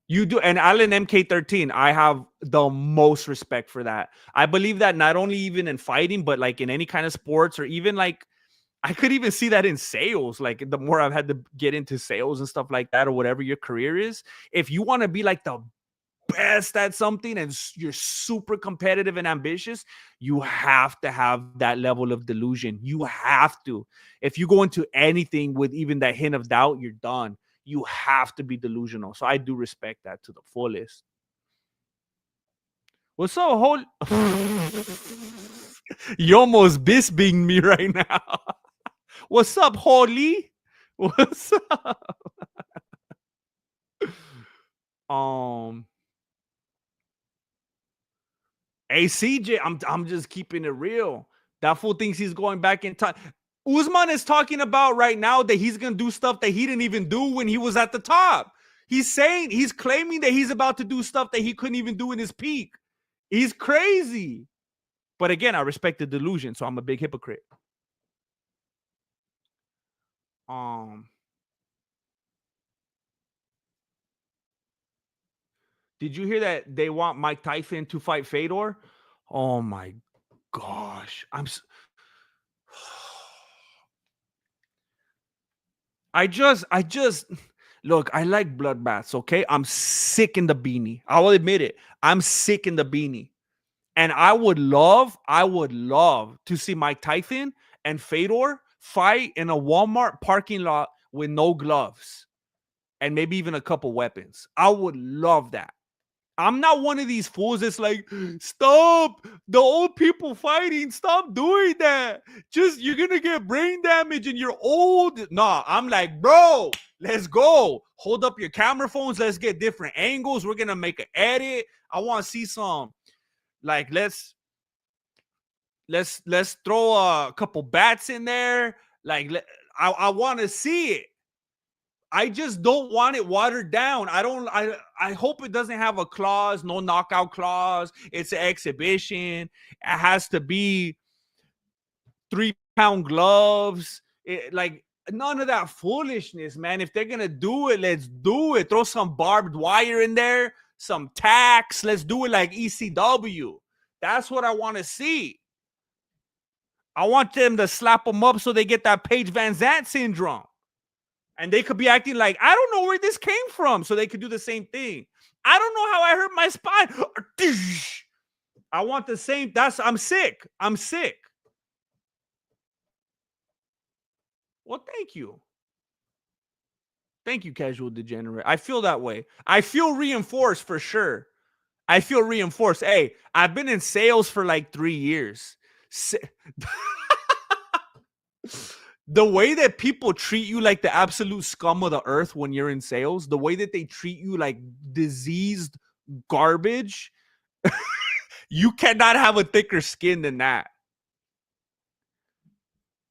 You do, and Allen MK13, I have the most respect for that. I believe that not only even in fighting, but like in any kind of sports, or even like I could even see that in sales. Like the more I've had to get into sales and stuff like that, or whatever your career is, if you want to be like the best at something and you're super competitive and ambitious, you have to have that level of delusion. You have to. If you go into anything with even that hint of doubt, you're done. You have to be delusional. So I do respect that to the fullest. What's up, whole? You almost bisping me right now. What's up, Holly? What's up? Um, Hey CJ, I'm just keeping it real. That fool thinks he's going back in time. Usman is talking about right now that he's gonna do stuff that he didn't even do when he was at the top. He's claiming that he's about to do stuff that he couldn't even do in his peak. He's crazy. But again, I respect the delusion, so I'm a big hypocrite. Um, did you hear that they want Mike Tyson to fight Fedor? Oh my gosh. I just look, I like bloodbaths, okay? I'm sick in the beanie. I will admit it. I'm sick in the beanie. And I would love to see Mike Tyson and Fedor fight in a Walmart parking lot with no gloves and maybe even a couple weapons. I would love that. I'm not one of these fools that's like, stop the old people fighting. Stop doing that. Just you're gonna get brain damage and you're old. Nah, I'm like, bro, let's go. Hold up your camera phones. Let's get different angles. We're gonna make an edit. I want to see some. Like, let's throw a couple bats in there. Like, I want to see it. I just don't want it watered down. I hope it doesn't have a clause, no knockout clause. It's an exhibition. It has to be 3-pound gloves. Like none of that foolishness, man. If they're gonna do it, let's do it. Throw some barbed wire in there, some tacks. Let's do it like ECW. That's what I want to see. I want them to slap them up so they get that Paige Van Zant syndrome. And they could be acting like, I don't know where this came from. So they could do the same thing. I don't know how I hurt my spine. I want the same. I'm sick. I'm sick. Well, thank you. Thank you, casual degenerate. I feel that way. I feel reinforced for sure. I feel reinforced. Hey, I've been in sales for like 3 years. The way that people treat you like the absolute scum of the earth when you're in sales, the way that they treat you like diseased garbage, you cannot have a thicker skin than that.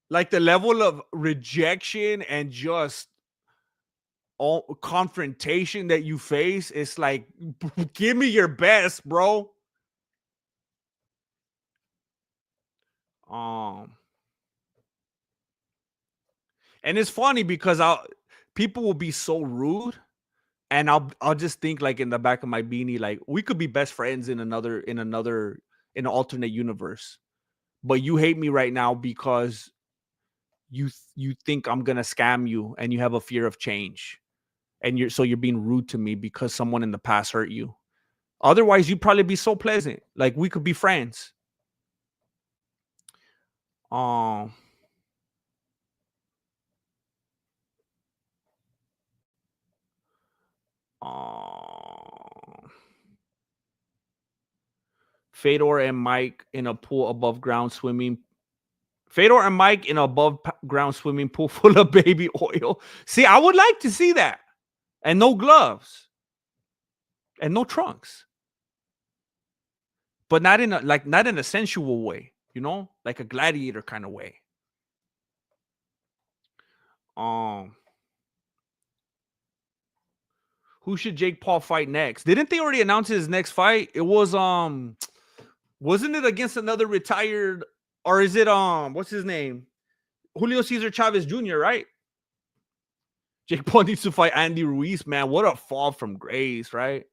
Like the level of rejection and just all confrontation that you face, it's like, give me your best, bro. Um, and it's funny because people will be so rude, and I'll just think like in the back of my beanie, like we could be best friends in an alternate universe, but you hate me right now because you think I'm gonna scam you, and you have a fear of change, and you're being rude to me because someone in the past hurt you. Otherwise, you'd probably be so pleasant. Like we could be friends. Um, um, Fedor and Mike in a pool above ground swimming. Fedor and Mike in a above ground swimming pool full of baby oil. See, I would like to see that, and no gloves and no trunks, but not in a sensual way. Like a gladiator kind of way. Um, who should Jake Paul fight next? Didn't they already announce his next fight? It was wasn't it against another retired, or is it what's his name? Julio Cesar Chavez Jr., right? Jake Paul needs to fight Andy Ruiz, man. What a fall from grace, right?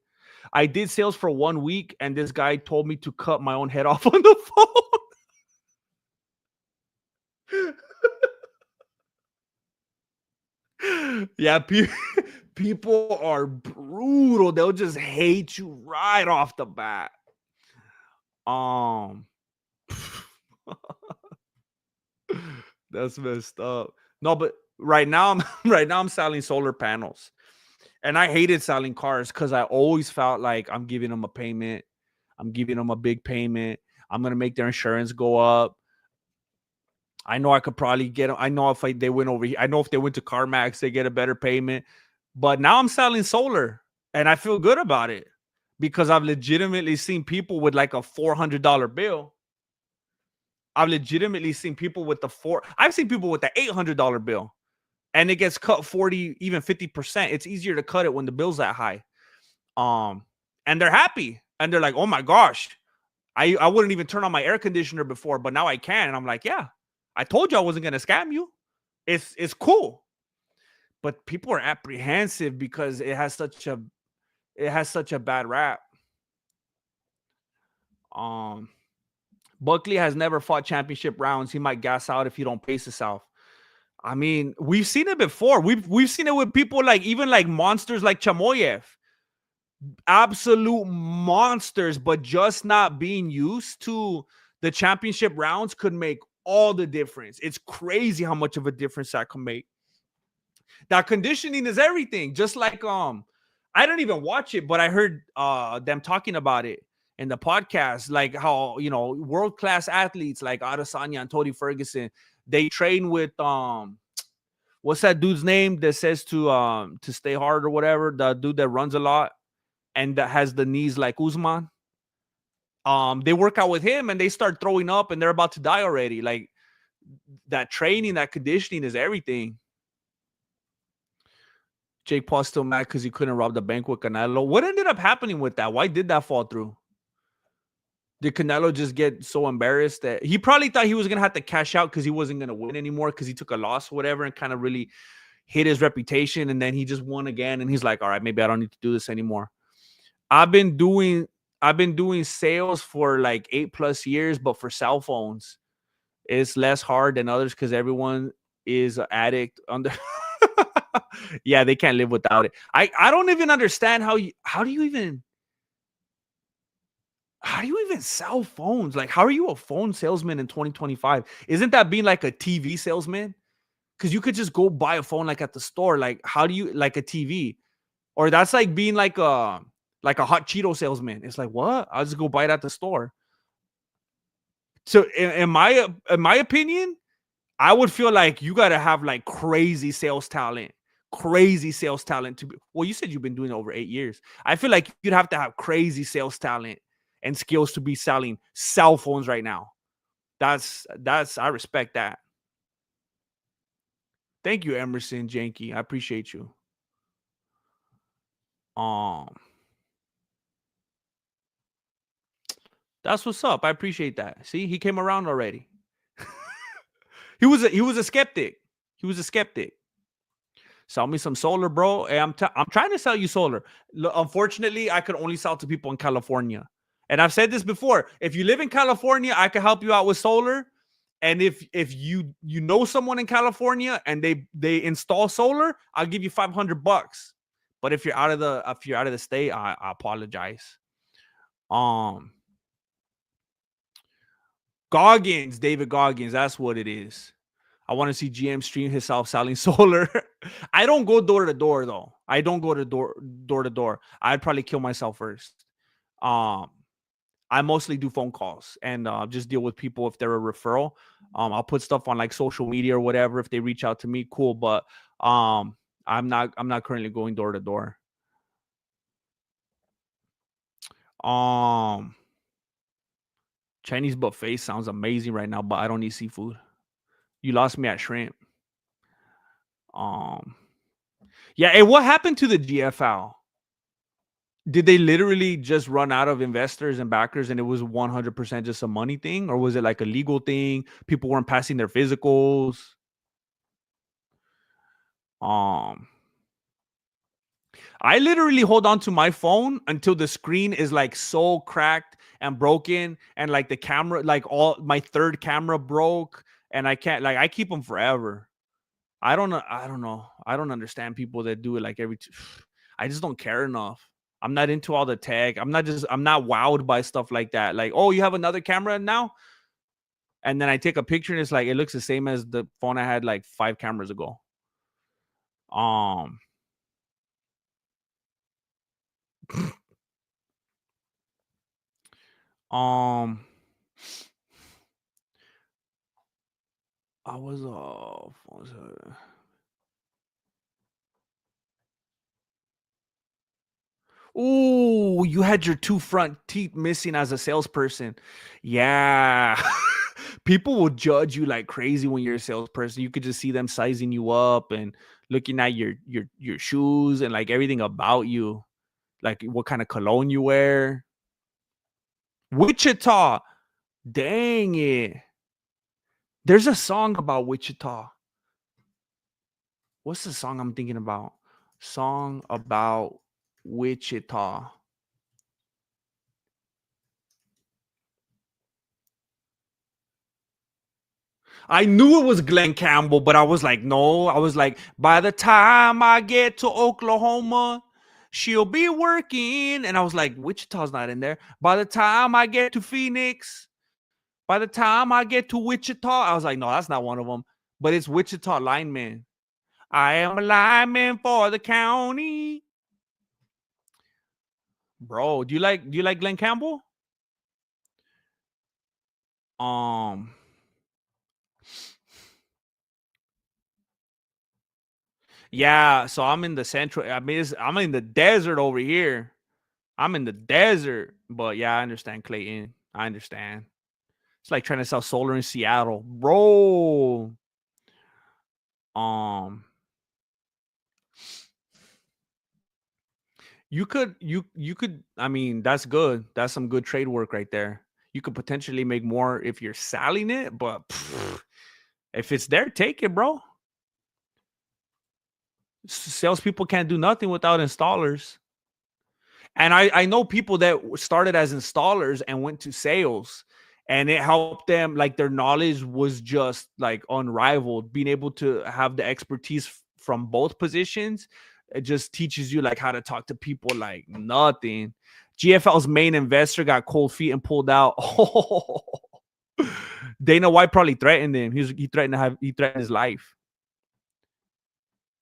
I did sales for 1 week, and this guy told me to cut my own head off on the phone. Yeah, people are brutal. They'll just hate you right off the bat. Um, that's messed up. No, but right now I'm right now I'm selling solar panels. And I hated selling cars because I always felt like I'm giving them a payment. I'm giving them a big payment. I'm gonna make their insurance go up. I know I could probably get them. I know they went over here. I know if they went to CarMax, they get a better payment. But now I'm selling solar, and I feel good about it because I've legitimately seen people with like a $400 bill. I've legitimately seen people with I've seen people with the $800 bill, and it gets cut 40, even 50%. It's easier to cut it when the bill's that high. Um, and they're happy, and they're like, "Oh my gosh, I wouldn't even turn on my air conditioner before, but now I can." And I'm like, "Yeah, I told you I wasn't gonna scam you. It's cool." But people are apprehensive because it has such a bad rap. Um, Buckley has never fought championship rounds. He might gas out if you don't pace yourself. I mean, we've seen it before. We've seen it with people like even like monsters like Chamoyev. Absolute monsters, but just not being used to the championship rounds could make all the difference. It's crazy how much of a difference that can make. That conditioning is everything. Just like I don't even watch it, but I heard them talking about it in the podcast, like how world-class athletes like Adesanya and Tony Ferguson, they train with what's that dude's name that says to stay hard or whatever, the dude that runs a lot and that has the knees like Usman. They work out with him and they start throwing up and they're about to die already. Like that training, that conditioning is everything. Jake Paul's still mad because he couldn't rob the bank with Canelo. What ended up happening with that? Why did that fall through? Did Canelo just get so embarrassed that he probably thought he was gonna have to cash out because he wasn't gonna win anymore because he took a loss or whatever and kind of really hit his reputation, and then he just won again and he's like, all right, maybe I don't need to do this anymore. I've been doing sales for like 8+ years, but for cell phones, it's less hard than others because everyone is an addict under. Yeah, they can't live without it. I don't even understand how do you even sell phones? Like, how are you a phone salesman in 2025? Isn't that being like a TV salesman? because you could just go buy a phone like at the store. Like, how do you like a TV? Or that's like being like a hot Cheeto salesman. It's like, what? I'll just go buy it at the store. So in my opinion, I would feel like you gotta have like crazy sales talent to be. Well, you said you've been doing it over 8 years. I feel like you'd have to have crazy sales talent and skills to be selling cell phones right now. That's I respect that. Thank you, Emerson Janky. I appreciate you. Um, that's what's up. I appreciate that. See, he came around already. He was a skeptic. He was a skeptic. Sell me some solar, bro. Hey, I'm trying to sell you solar. Unfortunately, I could only sell to people in California. And I've said this before. If you live in California, I can help you out with solar. And if you know someone in California and they install solar, I'll give you $500. But if you're out of the state, I apologize. Um Goggins, David Goggins, that's what it is. I want to see GM stream himself selling solar. I don't go door to door though. I don't go to door to door. I'd probably kill myself first. Um, I mostly do phone calls and just deal with people if they're a referral. I'll put stuff on like social media or whatever if they reach out to me. Cool, but I'm not currently going door to door. Um, Chinese buffet sounds amazing right now, but I don't need seafood. You lost me at shrimp. Um, yeah. Hey, what happened to the GFL? Did they literally just run out of investors and backers and it was 100% just a money thing? Or was it like a legal thing? People weren't passing their physicals. Um, I literally hold on to my phone until the screen is like so cracked and broken, and like the camera, like all my third camera broke, and I can't, like, I keep them forever. I don't know. I don't know. I don't understand people that do it like I just don't care enough. I'm not into all the tech. I'm not wowed by stuff like that. Like, oh, you have another camera now? And then I take a picture and it's like it looks the same as the phone I had like 5 cameras ago. Um um I was what was it? Ooh, you had your two front teeth missing as a salesperson. Yeah. People will judge you like crazy when you're a salesperson. You could just see them sizing you up and looking at your shoes and like everything about you, like what kind of cologne you wear. Wichita. Dang it. There's a song about Wichita. What's the song I'm thinking about? Song about Wichita. I knew it was Glenn Campbell, but I was like, no. I was like, by the time I get to Oklahoma, she'll be working. And I was like, Wichita's not in there. By the time I get to Phoenix, by the time I get to Wichita, I was like, no, that's not one of them. But it's Wichita lineman. I am a lineman for the county. Bro, do you like Glenn Campbell? Um, yeah, so I'm in the central. I mean, I'm in the desert over here. I'm in the desert, but yeah, I understand Clayton. I understand. It's like trying to sell solar in Seattle, bro. Um, you could. I mean, that's good. That's some good trade work right there. You could potentially make more if you're selling it, but if it's there, take it, bro. Salespeople can't do nothing without installers. And I know people that started as installers and went to sales, and it helped them. Like their knowledge was just like unrivaled. Being able to have the expertise from both positions, it just teaches you like how to talk to people like nothing. GFL's main investor got cold feet and pulled out. Oh, Dana White probably threatened him. He threatened his life.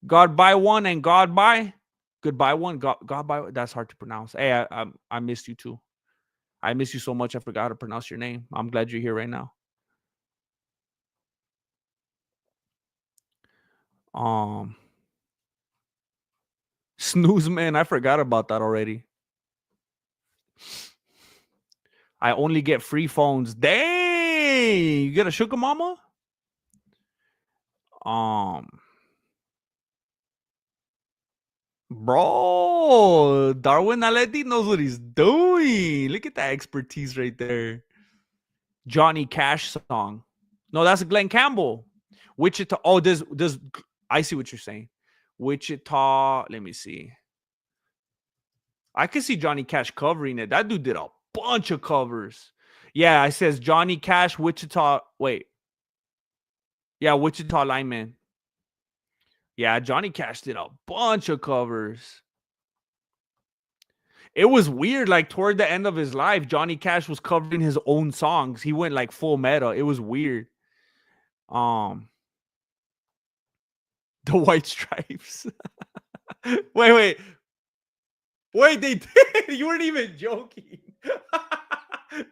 God by one and God by. Goodbye one. God by. That's hard to pronounce. Hey, I missed you too. I miss you so much. I forgot to pronounce your name. I'm glad you're here right now. Um, Snooze man. I forgot about that already. I only get free phones. Dang, you get a sugar mama? Um, Bro, Darwin Aleti knows what he's doing. Look at that expertise right there. Johnny Cash song. No, that's Glenn Campbell. Wichita. Oh, does I see what you're saying. Wichita. Let me see. I can see Johnny Cash covering it. That dude did a bunch of covers. Yeah, it says Johnny Cash, Wichita. Wait. Yeah, Wichita Lineman. Yeah, Johnny Cash did a bunch of covers. It was weird. Like toward the end of his life, Johnny Cash was covering his own songs. He went like full meta. It was weird. Um, the White Stripes. wait. Wait, they did. You weren't even joking.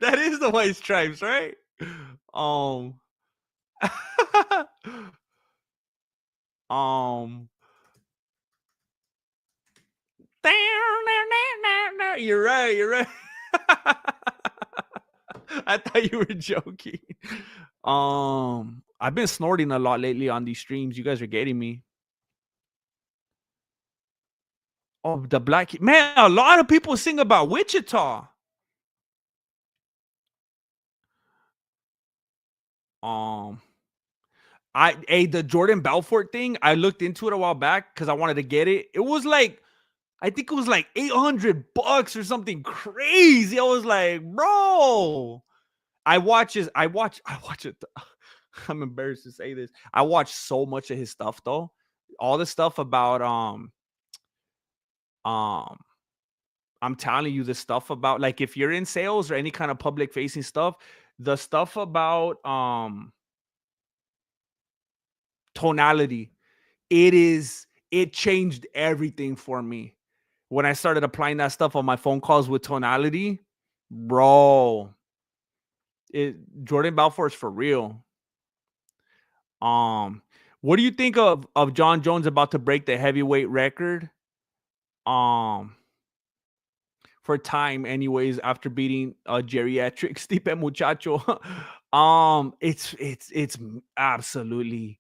That is the White Stripes, right? Um, um, you're right. You're right. I thought you were joking. I've been snorting a lot lately on these streams. You guys are getting me. Oh, the black man. A lot of people sing about Wichita. Um, the Jordan Belfort thing. I looked into it a while back because I wanted to get it. It was like I think it was like $800 or something crazy. I was like, bro. I watch it. I'm embarrassed to say this. I watch so much of his stuff though. All the stuff about um I'm telling you the stuff about like if you're in sales or any kind of public facing stuff, the stuff about tonality, it changed everything for me. When I started applying that stuff on my phone calls with tonality, bro, it Jordan Belfort's for real. Um, what do you think of John Jones about to break the heavyweight record? Um, for time, anyways, after beating geriatric Stipe Muchacho. It's absolutely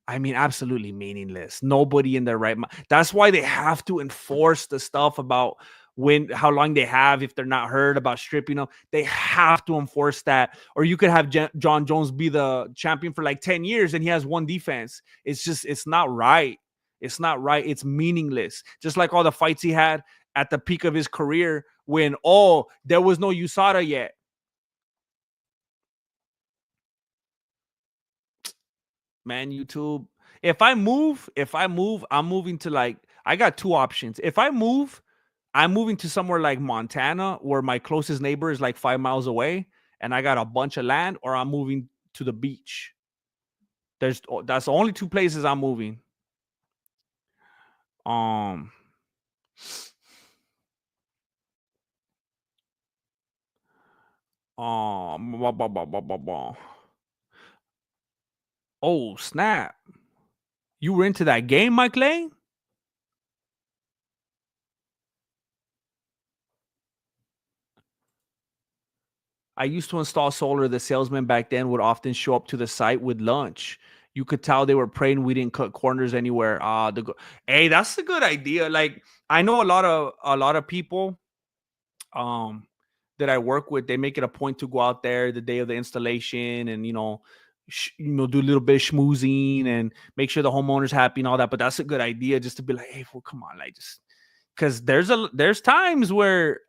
absolutely meaningless. Nobody in their right mind. That's why they have to enforce the stuff about how long they have if they're not heard about stripping them. They have to enforce that. Or you could have John Jones be the champion for like 10 years and he has one defense. It's not right. It's not right. It's meaningless. Just like all the fights he had at the peak of his career when, there was no USADA yet. Man, YouTube. If I move, I'm moving to like I got two options. If I move, I'm moving to somewhere like Montana where my closest neighbor is like 5 miles away and I got a bunch of land, or I'm moving to the beach. That's the only two places I'm moving. Um blah, blah, blah, blah, blah, blah. Oh, snap. You were into that game, Mike Lane? I used to install solar. The salesman back then would often show up to the site with lunch. You could tell they were praying we didn't cut corners anywhere. Hey, that's a good idea. Like I know a lot of people um that I work with. They make it a point to go out there the day of the installation and do a little bit of schmoozing and make sure the homeowner's happy and all that. But that's a good idea, just to be like, hey, well, come on, like just because there's times where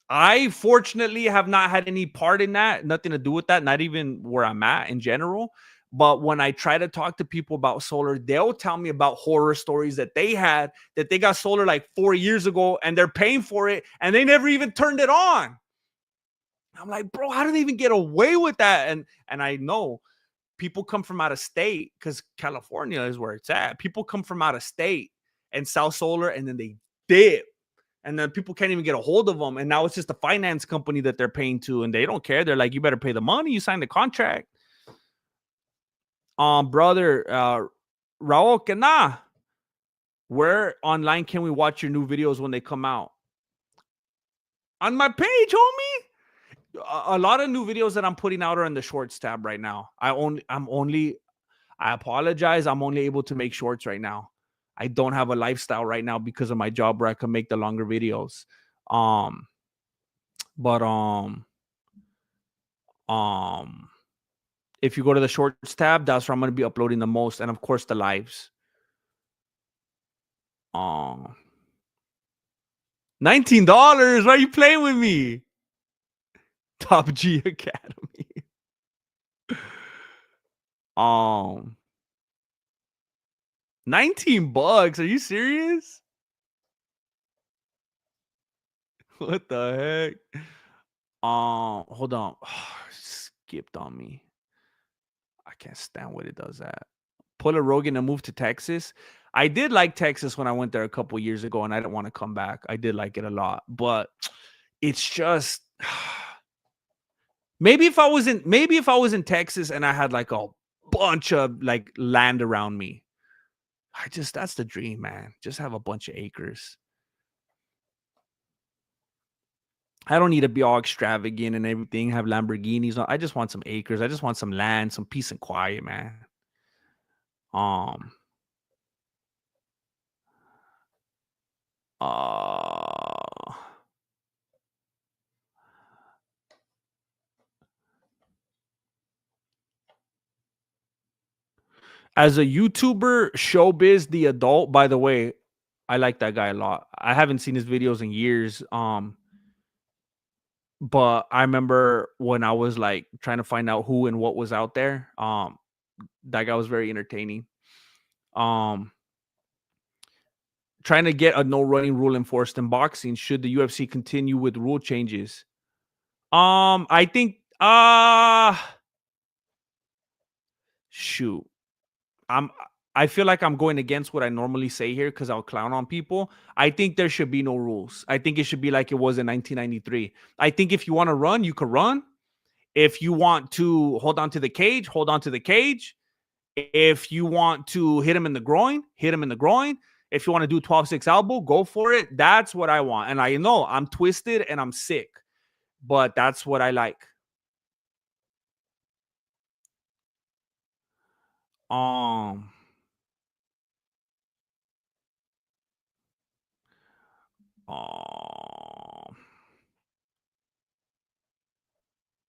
I fortunately have not had any part in that, nothing to do with that, not even where I'm at in general. But when I try to talk to people about solar, they'll tell me about horror stories that they had, that they got solar like 4 years ago and they're paying for it and they never even turned it on. I'm like, bro, how do they even get away with that? And I know people come from out of state because California is where it's at. People come from out of state and sell solar, and then they dip, and then people can't even get a hold of them. And now it's just a finance company that they're paying to, and they don't care. They're like, you better pay the money. You signed the contract. Brother, Raul, que nah. Where online can we watch your new videos when they come out? On my page, homie. A lot of new videos that I'm putting out are in the shorts tab right now. I apologize. I'm only able to make shorts right now. I don't have a lifestyle right now because of my job where I can make the longer videos. Um, but if you go to the shorts tab, that's where I'm gonna be uploading the most, and of course the lives. $19. Why are you playing with me? Top G Academy. Um, $19. Are you serious? What the heck? Hold on. Skipped on me. I can't stand what it does that. Pull a Rogan and move to Texas. I did like Texas when I went there a couple years ago, and I didn't want to come back. I did like it a lot, but it's just maybe if I was in Texas and I had like a bunch of like land around me, that's the dream, man. Just have a bunch of acres. I don't need to be all extravagant and everything, have Lamborghinis. I just want some acres. I just want some land, some peace and quiet, man. Um, uh, as a YouTuber, Showbiz the Adult, by the way, I like that guy a lot. I haven't seen his videos in years. But I remember when I was like trying to find out who and what was out there. That guy was very entertaining. Um, Trying to get a no running rule enforced in boxing. Should the UFC continue with rule changes? I think shoot. I'm I feel like I'm going against what I normally say here because I'll clown on people. I think there should be no rules. I think it should be like it was in 1993. I think if you want to run, you can run. If you want to hold on to the cage, hold on to the cage. If you want to hit him in the groin, hit him in the groin. If you want to do 12-6 elbow, go for it. That's what I want. And I know I'm twisted and I'm sick, but that's what I like. Um, um,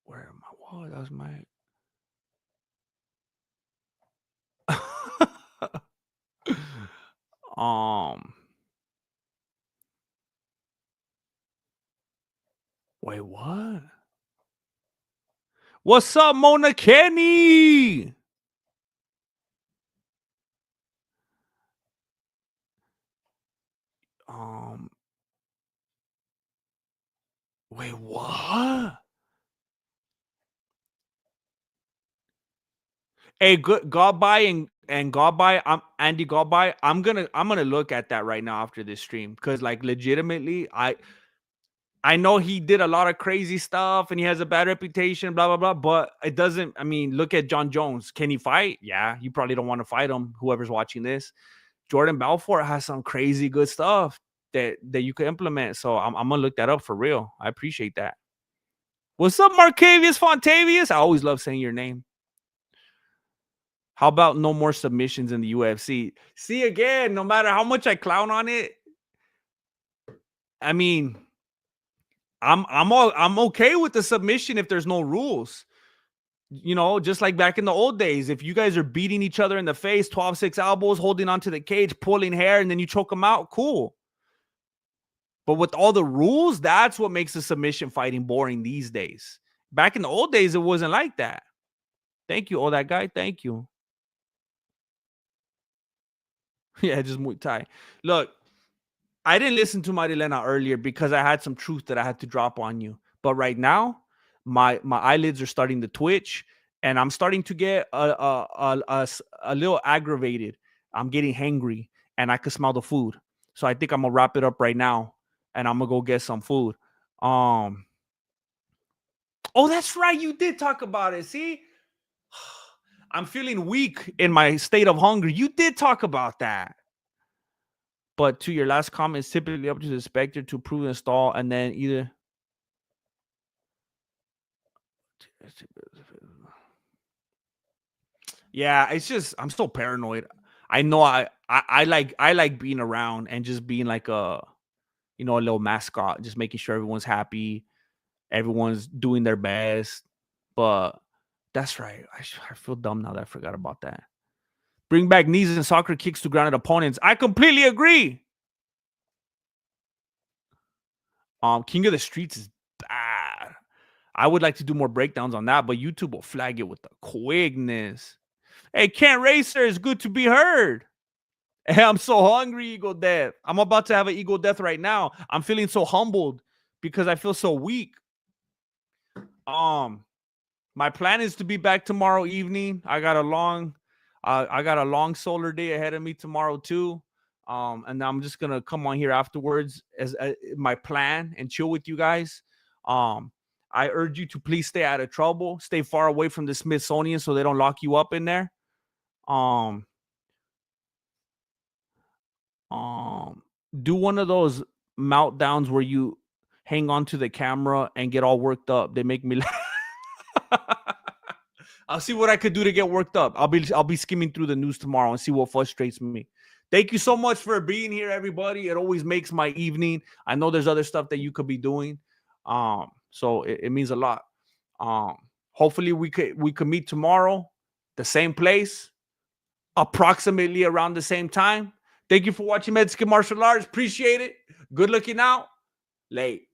where am I? What? That was my. um, Wait, what? What's up, Mona Kenny? Um, Wait, what? Hey, good Godby and Godby, I'm Andy Godby. I'm gonna look at that right now after this stream because like legitimately, I know he did a lot of crazy stuff and he has a bad reputation, blah blah blah. But it doesn't. I mean, look at John Jones. Can he fight? Yeah, you probably don't want to fight him. Whoever's watching this, Jordan Belfort has some crazy good stuff that you could implement. So I'm gonna look that up for real. I appreciate that. What's up, Marcavius Fontavious? I always love saying your name. How about no more submissions in the UFC? See, again, no matter how much I clown on it, I mean, I'm okay with the submission if there's no rules. You know, just like back in the old days, if you guys are beating each other in the face, 12-6 elbows, holding onto the cage, pulling hair, and then you choke them out, cool. But with all the rules, that's what makes the submission fighting boring these days. Back in the old days, it wasn't like that. Thank you, all that guy. Thank you. Yeah, just Muay Thai. Look, I didn't listen to Marilena earlier because I had some truth that I had to drop on you. But right now, my eyelids are starting to twitch and I'm starting to get a little aggravated. I'm getting hangry, and I could smell the food. So I think I'm gonna wrap it up right now, and I'm gonna go get some food. Um, oh, that's right, you did talk about it. See, I'm feeling weak in my state of hunger. You did talk about that. But to your last comment, it's typically up to the inspector to approve and install, and then either. Yeah, it's just I'm so paranoid. I know I like being around and just being like a little mascot, just making sure everyone's happy, everyone's doing their best. But that's right. I feel dumb now that I forgot about that. Bring back knees and soccer kicks to grounded opponents. I completely agree. King of the Streets is bad. I would like to do more breakdowns on that, but YouTube will flag it with the quickness. Hey, Kent Racer, it's good to be heard. Hey, I'm so hungry, Eagle Death. I'm about to have an Eagle Death right now. I'm feeling so humbled because I feel so weak. Um, my plan is to be back tomorrow evening. I got a long solar day ahead of me tomorrow too. And I'm just gonna come on here afterwards as my plan and chill with you guys. Um, I urge you to please stay out of trouble, stay far away from the Smithsonian so they don't lock you up in there. Um, um, do one of those meltdowns where you hang on to the camera and get all worked up. They make me laugh. I'll see what I could do to get worked up. I'll be skimming through the news tomorrow and see what frustrates me. Thank you so much for being here, everybody. It always makes my evening. I know there's other stuff that you could be doing. So it means a lot. Um, hopefully we could meet tomorrow, the same place, approximately around the same time. Thank you for watching Mexican Martial Arts. Appreciate it. Good looking out. Late.